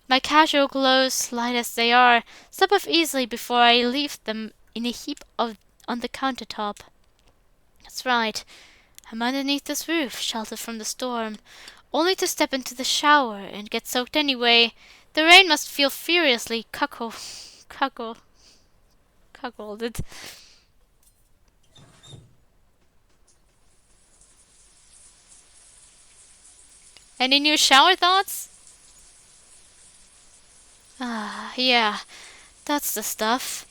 My casual clothes, light as they are, slip off easily before I leave them in a heap on the countertop. That's right, I'm underneath this roof, sheltered from the storm, only to step into the shower and get soaked anyway. The rain must feel furiously cuckolded. Any new shower thoughts? Yeah, that's the stuff.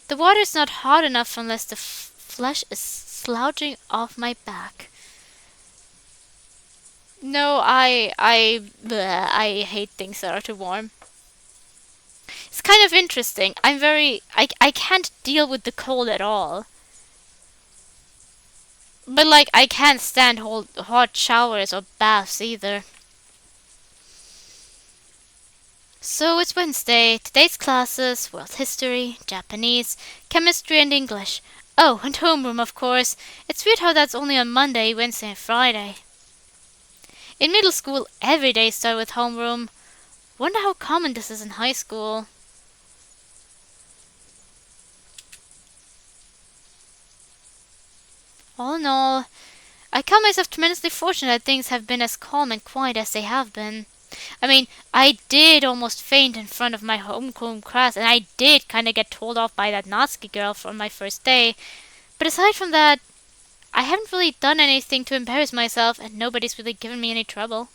The water's not hot enough unless the flesh is slouching off my back. No, I hate things that are too warm. It's kind of interesting. I can't deal with the cold at all. But like, I can't stand hot showers or baths either. So it's Wednesday. Today's classes: world history, Japanese, chemistry, and English. Oh, and homeroom, of course. It's weird how that's only on Monday, Wednesday, and Friday. In middle school, every day started with homeroom. Wonder how common this is in high school. All in all, I count myself tremendously fortunate that things have been as calm and quiet as they have been. I mean, I did almost faint in front of my homeroom class, and I did kind of get told off by that Natsuki girl for my first day. But aside from that, I haven't really done anything to embarrass myself, and nobody's really given me any trouble.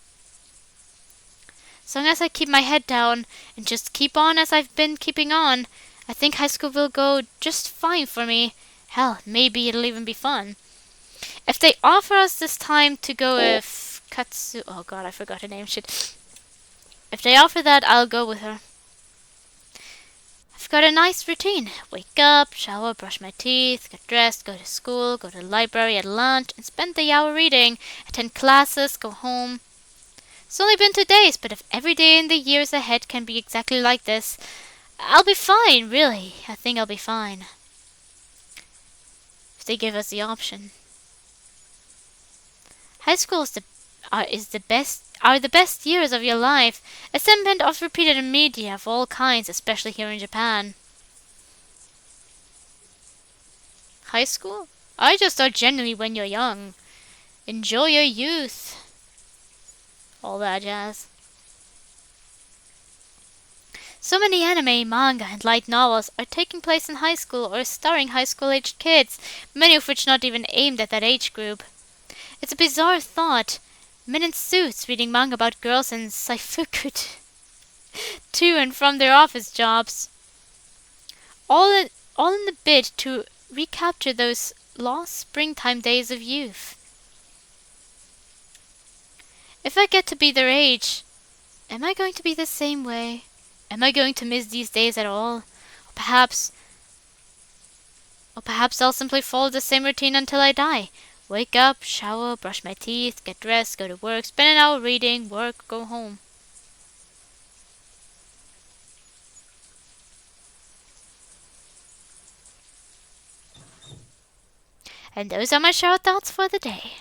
So long as I keep my head down and just keep on as I've been keeping on, I think high school will go just fine for me. Hell, maybe it'll even be fun. If they offer us this time to go with Katsu... Oh god, I forgot her name. Shit. If they offer that, I'll go with her. I've got a nice routine. Wake up, shower, brush my teeth, get dressed, go to school, go to the library at lunch, and spend the hour reading, attend classes, go home. It's only been 2 days, but if every day in the years ahead can be exactly like this, I'll be fine, really. I think I'll be fine. If they give us the option. High school is the best years of your life. A sentiment often repeated in media of all kinds, especially here in Japan. High school? I just thought generally when you're young. Enjoy your youth. All that jazz. So many anime, manga, and light novels are taking place in high school or starring high school-aged kids, many of which not even aimed at that age group. It's a bizarre thought. Men in suits reading manga about girls in saifuku to and from their office jobs. All in the bid to recapture those lost springtime days of youth. If I get to be their age, am I going to be the same way? Am I going to miss these days at all? Or perhaps I'll simply follow the same routine until I die. Wake up, shower, brush my teeth, get dressed, go to work, spend an hour reading, work, go home. And those are my shower thoughts for the day.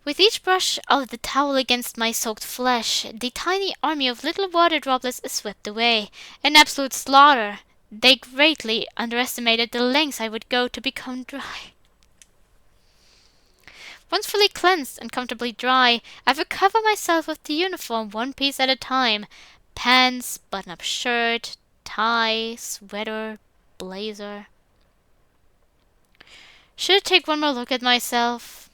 With each brush of the towel against my soaked flesh, the tiny army of little water droplets is swept away. An absolute slaughter. They greatly underestimated the lengths I would go to become dry. Once fully cleansed and comfortably dry, I recover myself with the uniform one piece at a time. Pants, button-up shirt, tie, sweater, blazer. Should I take one more look at myself?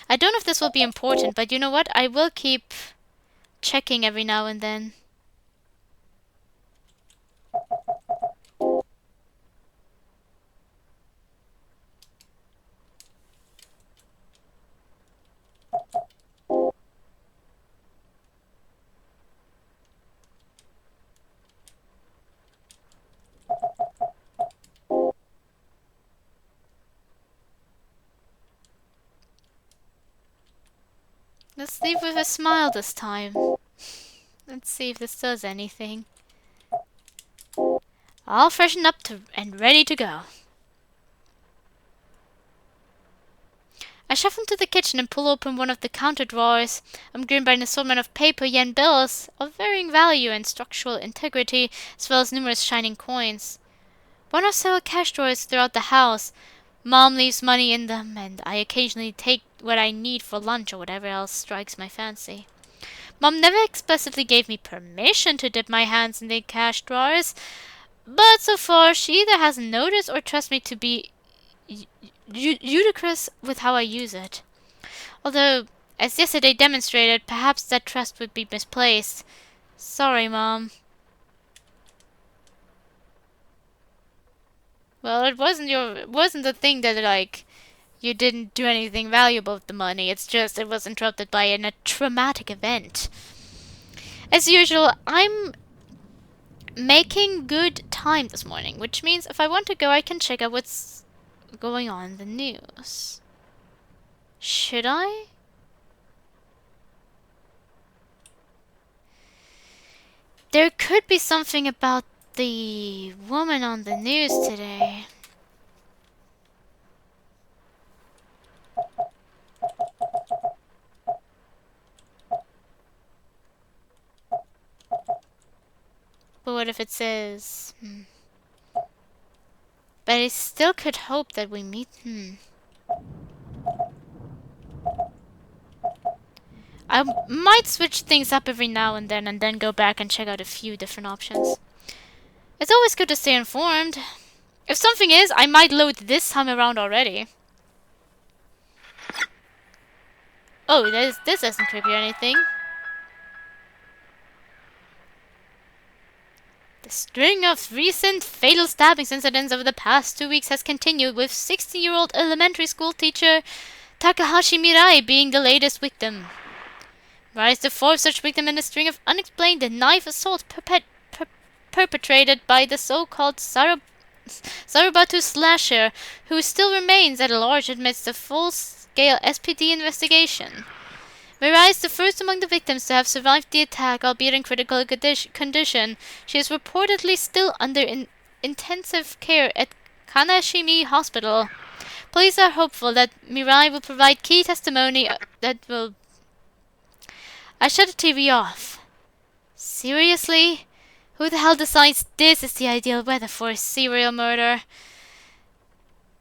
I don't know if this will be important, but you know what? I will keep checking every now and then. Let's leave with a smile this time. Let's see if this does anything. All freshened up and ready to go. I shuffle into the kitchen and pull open one of the counter drawers. I'm greeted by an assortment of paper yen bills of varying value and structural integrity, as well as numerous shining coins. One or so cash drawers throughout the house. Mom leaves money in them, and I occasionally take what I need for lunch or whatever else strikes my fancy. Mom never explicitly gave me permission to dip my hands in the cash drawers, but so far she either hasn't noticed or trusts me to be ludicrous with how I use it. Although, as yesterday demonstrated, perhaps that trust would be misplaced. Sorry, Mom. Well, it wasn't the thing that, like, you didn't do anything valuable with the money. It's just it was interrupted by a traumatic event. As usual, I'm making good time this morning, which means if I want to go, I can check out what's going on in the news. Should I? There could be something about the woman on the news today. But what if it says... But I still could hope that we meet... I might switch things up every now and then go back and check out a few different options. It's always good to stay informed. If something is, I might load this time around already. Oh, this doesn't trigger anything. The string of recent fatal stabbings incidents over the past 2 weeks has continued, with 60-year-old elementary school teacher Takahashi Mirai being the latest victim. Mirai is the fourth such victim in a string of unexplained knife assaults perpetrated by the so-called Sarubatu slasher, who still remains at large amidst the full-scale SPD investigation. Mirai is the first among the victims to have survived the attack, albeit in critical condition. She is reportedly still under intensive care at Kanashimi Hospital. Police are hopeful that Mirai will provide key testimony that will... I shut the TV off. Seriously? Who the hell decides this is the ideal weather for a serial murder?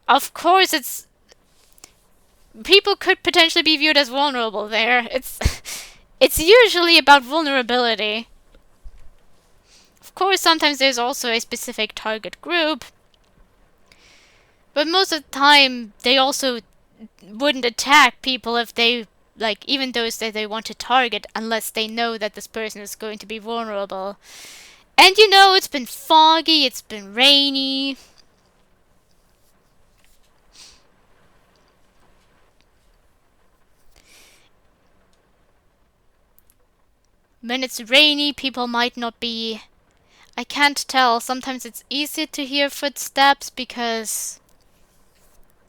Of course it's... People could potentially be viewed as vulnerable there. It's usually about vulnerability. Of course, sometimes there's also a specific target group. But most of the time, they also wouldn't attack people if they, like, even those that they want to target, unless they know that this person is going to be vulnerable. And you know, it's been foggy, it's been rainy. When it's rainy, people might not be... I can't tell. Sometimes it's easier to hear footsteps because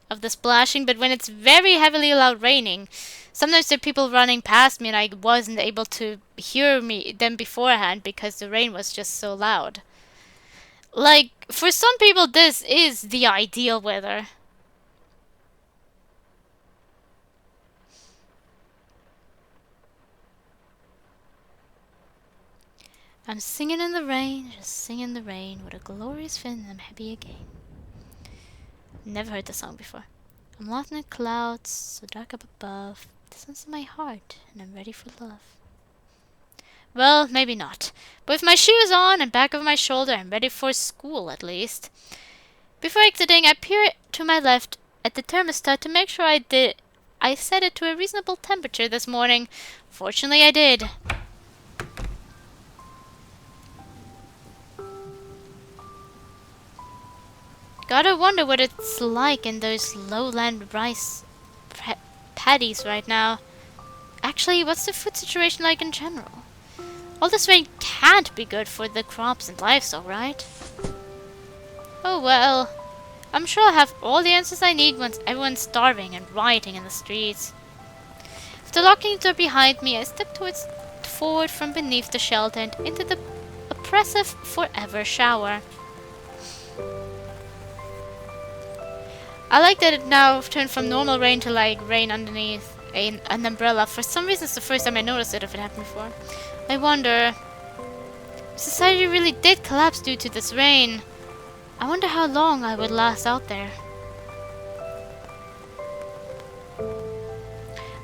of the splashing, but when it's very heavily loud raining, sometimes there are people running past me and I wasn't able to hear them beforehand because the rain was just so loud. Like, for some people this is the ideal weather. I'm singing in the rain, just singing in the rain, what a glorious feeling, I'm happy again. Never heard the song before. I'm lost in the clouds, so dark up above. The sun's in my heart, and I'm ready for love. Well, maybe not. But with my shoes on and back of my shoulder, I'm ready for school at least. Before exiting, I peer to my left at the thermostat to make sure I set it to a reasonable temperature this morning. Fortunately, I did. Gotta wonder what it's like in those lowland rice paddies right now. Actually, what's the food situation like in general? All this rain can't be good for the crops and livestock, right? Oh well. I'm sure I'll have all the answers I need once everyone's starving and rioting in the streets. After locking the door behind me, I step forward from beneath the shelter and into the oppressive forever shower. I like that it now turned from normal rain to like rain underneath an umbrella. For some reason it's the first time I noticed it if it happened before. I wonder... if society really did collapse due to this rain. I wonder how long I would last out there.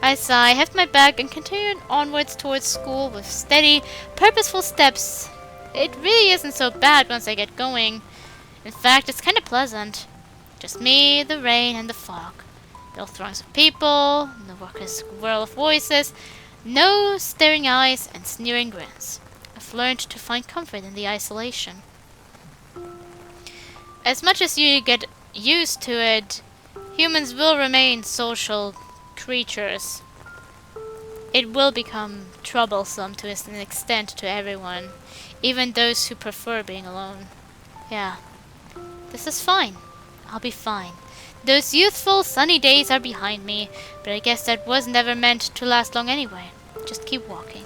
I sigh, heft my bag and continue onwards towards school with steady, purposeful steps. It really isn't so bad once I get going. In fact, it's kind of pleasant. Just me, the rain, and the fog. No throngs of people, no raucous whirl of voices, no staring eyes and sneering grins. I've learned to find comfort in the isolation. As much as you get used to it, humans will remain social creatures. It will become troublesome to an extent to everyone, even those who prefer being alone. Yeah, this is fine. I'll be fine. Those youthful, sunny days are behind me, but I guess that was never meant to last long anyway. Just keep walking.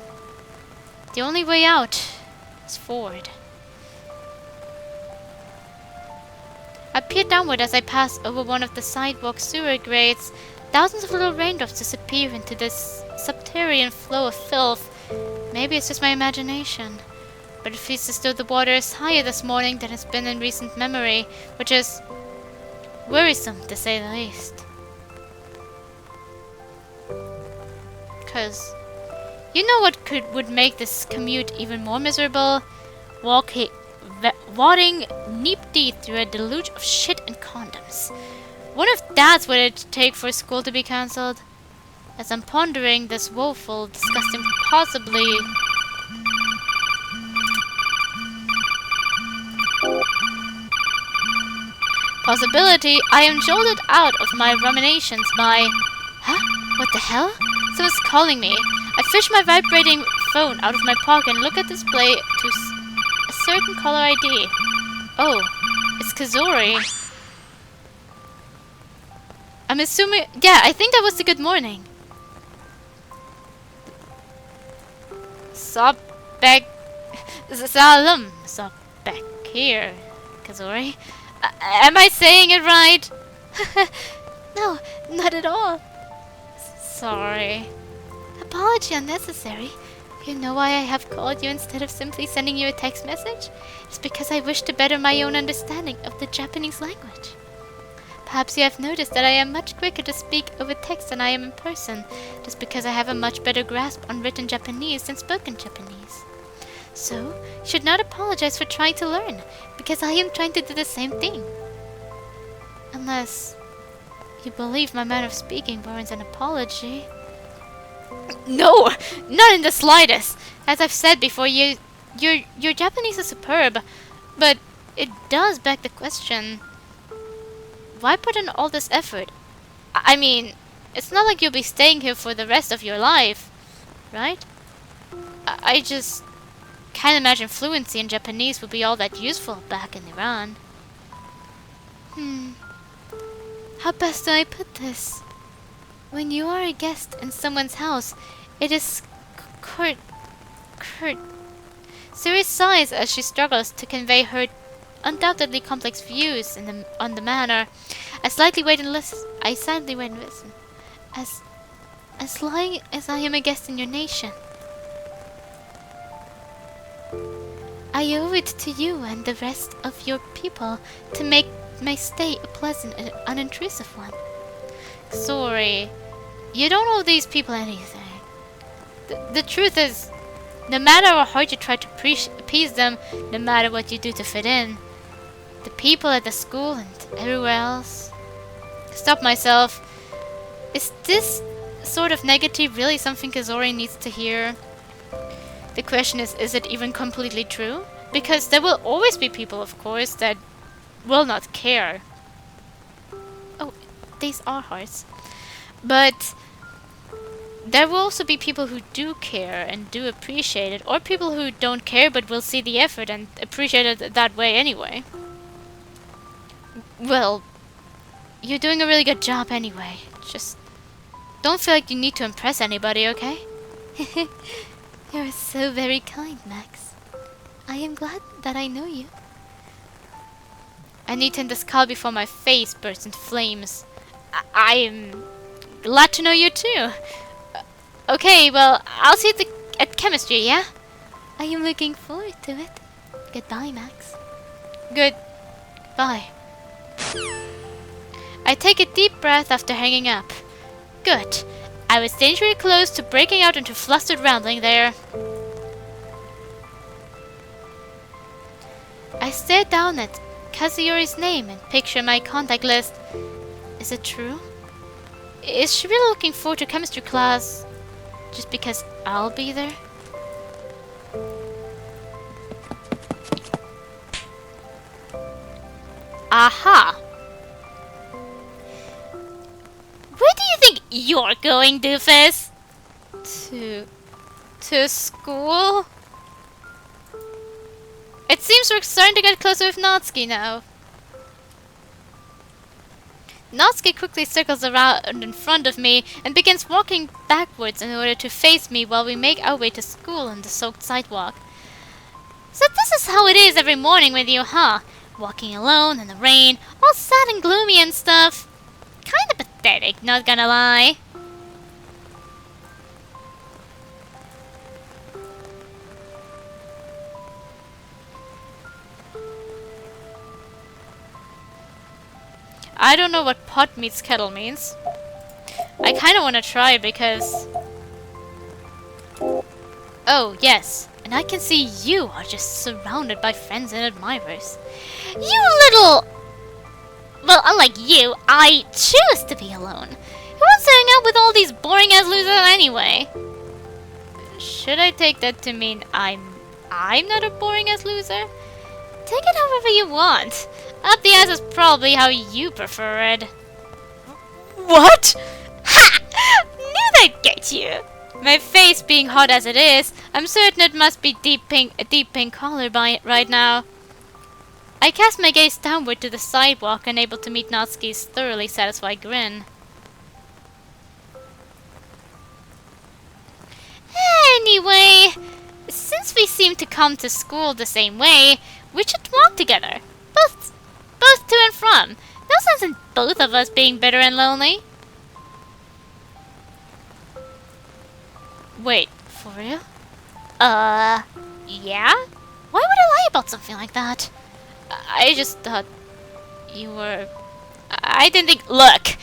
The only way out is forward. I peer downward as I pass over one of the sidewalk sewer grates. Thousands of little raindrops disappear into this subterranean flow of filth. Maybe it's just my imagination, but it feels as though the water is higher this morning than it's been in recent memory, which is worrisome to say the least. Cause you know what would make this commute even more miserable? Wading knee-deep through a deluge of shit and condoms. What if that's what it'd take for school to be cancelled? As I'm pondering this woeful, disgusting, possibility, I am jolted out of my ruminations by... Huh? What the hell? Someone's calling me. I fish my vibrating phone out of my pocket and look at display to a certain caller ID. Oh, it's Kazori. I'm assuming... Yeah, I think that was the good morning. Stop back... Salam. Stop back here, Kazori. Am I saying it right? No, not at all. Sorry. Apology unnecessary. You know why I have called you instead of simply sending you a text message? It's because I wish to better my own understanding of the Japanese language. Perhaps you have noticed that I am much quicker to speak over text than I am in person, just because I have a much better grasp on written Japanese than spoken Japanese. So, you should not apologize for trying to learn, because I am trying to do the same thing. Unless you believe my manner of speaking warrants an apology. No, not in the slightest. As I've said before, your Japanese is superb, but it does beg the question: why put in all this effort? I mean, it's not like you'll be staying here for the rest of your life, right? I just can't imagine fluency in Japanese would be all that useful back in Iran. How best do I put this? When you are a guest in someone's house, it is Kurt. Siri sighs as she struggles to convey her undoubtedly complex views on the matter. I silently wait and listen. As lying as I am a guest in your nation, I owe it to you and the rest of your people to make my stay a pleasant and unintrusive one. Sorry, you don't owe these people anything. The truth is, no matter how hard you try to appease them, no matter what you do to fit in, the people at the school and everywhere else... Stop myself. Is this sort of negative really something Kazori needs to hear? The question is it even completely true? Because there will always be people, of course, that will not care. Oh, these are hearts. But there will also be people who do care and do appreciate it, or people who don't care but will see the effort and appreciate it that way anyway. Well, you're doing a really good job anyway. Just don't feel like you need to impress anybody, okay? You're so very kind, Max. I am glad that I know you. I need to end this call before my face bursts into flames. I am glad to know you too. Okay, well, I'll see you at chemistry, yeah? I am looking forward to it. Goodbye, Max. Goodbye. I take a deep breath after hanging up. Good. I was dangerously close to breaking out into flustered rambling there. I stare down at Kazuyori's name and picture my contact list. Is it true? Is she really looking forward to chemistry class just because I'll be there? Aha! Where do you think you're going, doofus? to school? It seems we're starting to get closer with Natsuki now. Natsuki quickly circles around in front of me and begins walking backwards in order to face me while we make our way to school on the soaked sidewalk. So this is how it is every morning with you, huh? Walking alone in the rain, all sad and gloomy and stuff. Kinda pathetic, not gonna lie. I don't know what pot meets kettle means. I kinda wanna try because... Oh, yes. And I can see you are just surrounded by friends and admirers. You little... Well, unlike you, I choose to be alone. Who wants to hang out with all these boring-ass losers anyway? Should I take that to mean I'm not a boring-ass loser? Take it however you want. Up the ass is probably how you prefer it. What? Ha! Knew that'd get you! My face being hot as it is, I'm certain it must be a deep pink color right now. I cast my gaze downward to the sidewalk, unable to meet Natsuki's thoroughly satisfied grin. Anyway, since we seem to come to school the same way, we should walk together. Both to and from. No sense in both of us being bitter and lonely. Wait, for real? Yeah? Why would I lie about something like that? I just thought you were... I didn't think... Look!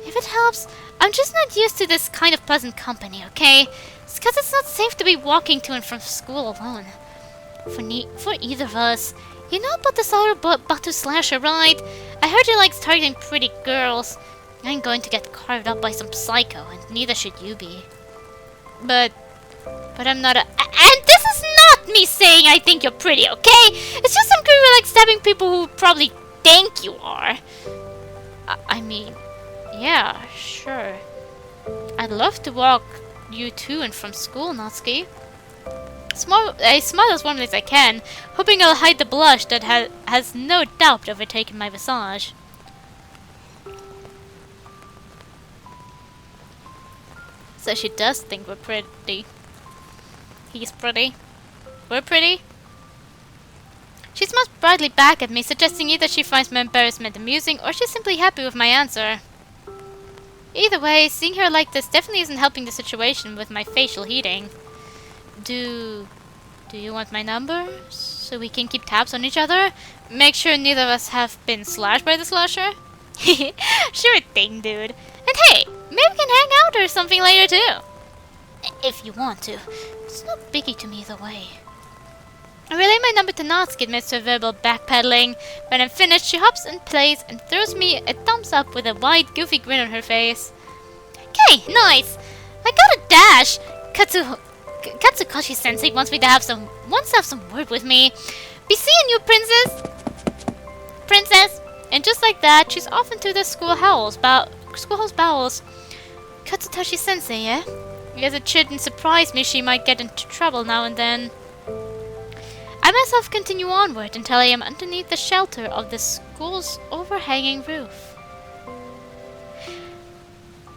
If it helps, I'm just not used to this kind of pleasant company, okay? It's because it's not safe to be walking to and from school alone. For either of us. You know about this other Batu slasher, right? I heard you like targeting pretty girls. I'm going to get carved up by some psycho, and neither should you be. But I'm not a... And this is not me saying I think you're pretty, okay? It's just some creepy like stabbing people who probably think you are. I mean, yeah, sure. I'd love to walk you to and from school, Natsuki. I smile as warmly as I can, hoping I'll hide the blush that has no doubt overtaken my visage. So she does think we're pretty. He's pretty. We're pretty. She smiles brightly back at me, suggesting either she finds my embarrassment amusing or she's simply happy with my answer. Either way, seeing her like this definitely isn't helping the situation with my facial heating. Do you want my number? So we can keep tabs on each other? Make sure neither of us have been slashed by the slasher? Sure thing, dude. And hey, maybe we can hang out or something later too. If you want to. It's no biggie to me either way. I relay my number to Natsuki amidst her verbal backpedaling. When I'm finished, she hops in place and throws me a thumbs up with a wide, goofy grin on her face. Okay, nice! I got a dash! Katsukashi-sensei wants to have some word with me. Be seeing you, princess! And just like that, she's off into the schoolhouse bowels. Katsukashi-sensei, eh? I guess it shouldn't surprise me she might get into trouble now and then. I myself continue onward until I am underneath the shelter of the school's overhanging roof.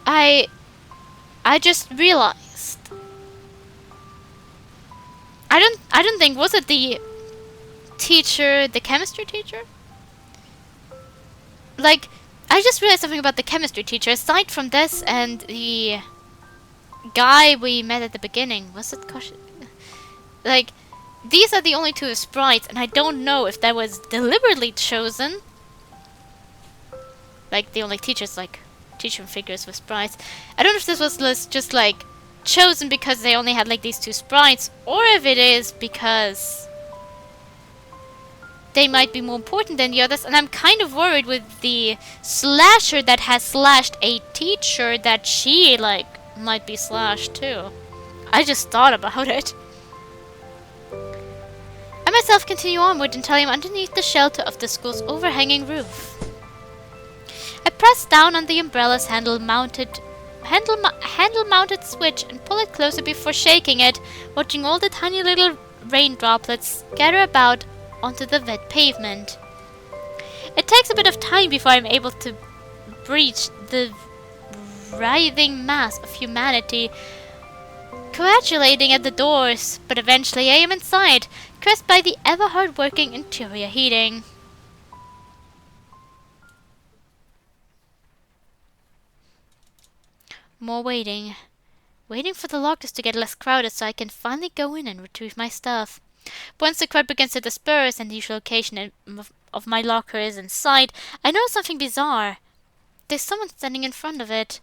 I just realized. I don't think, was it the teacher, the chemistry teacher? Like, I just realized something about the chemistry teacher. Aside from this and the guy we met at the beginning, was it Koshi? Like, these are the only two sprites, and I don't know if that was deliberately chosen. Like, the only teachers, like, teacher figures with sprites. I don't know if this was just, like, chosen because they only had, like, these two sprites, or if it is because they might be more important than the others, and I'm kind of worried with the slasher that has slashed a teacher that she, like, might be slashed too. I just thought about it. I myself continue onward until I am underneath the shelter of the school's overhanging roof. I press down on the umbrella's handle mounted handle-mounted switch and pull it closer before shaking it, watching all the tiny little rain droplets scatter about onto the wet pavement. It takes a bit of time before I'm able to breach the writhing mass of humanity coagulating at the doors, but eventually I am inside, caressed by the ever hard-working interior heating. More waiting. Waiting for the lockers to get less crowded so I can finally go in and retrieve my stuff. But once the crowd begins to disperse and the usual location of my locker is in sight, I notice something bizarre. There's someone standing in front of it.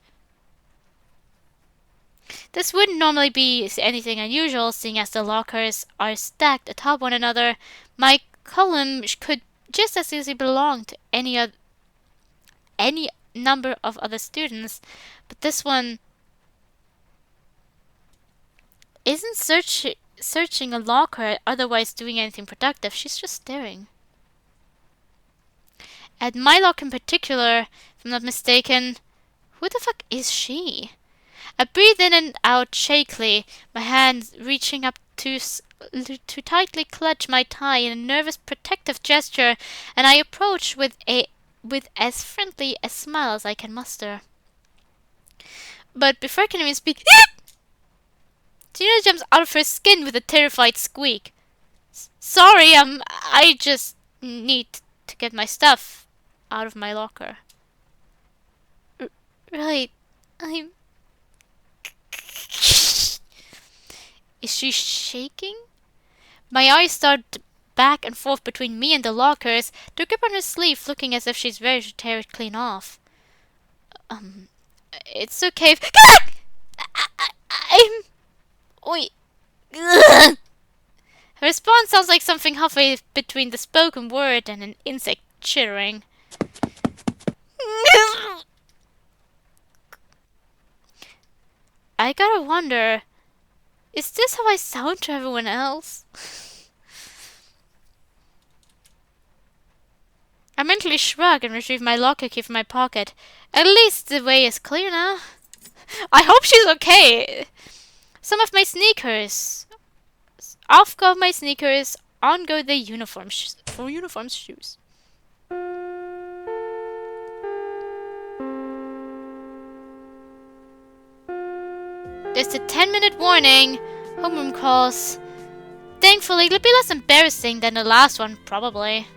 This wouldn't normally be anything unusual, seeing as the lockers are stacked atop one another. My column could just as easily belong to any number of other students, but this one isn't searching a locker, otherwise doing anything productive. She's just staring. At my locker in particular, if I'm not mistaken, who the fuck is she? I breathe in and out shakily, my hands reaching up to tightly clutch my tie in a nervous protective gesture, and I approach with as friendly a smile as I can muster. But before I can even speak, Tina jumps out of her skin with a terrified squeak. Sorry, I just need to get my stuff out of my locker. Right, I'm... Is she shaking? My eyes start back and forth between me and the lockers, the grip on her sleeve looking as if she's ready to tear it clean off. It's okay if... I'm... Oi. Her response sounds like something halfway between the spoken word and an insect chittering. I gotta wonder, is this how I sound to everyone else? I mentally shrug and retrieve my locker key from my pocket. At least the way is clear now. I hope she's okay. Some of my sneakers. Off go my sneakers, on go the uniform shoes. There's a 10-minute warning. Homeroom calls. Thankfully, it'll be less embarrassing than the last one, probably.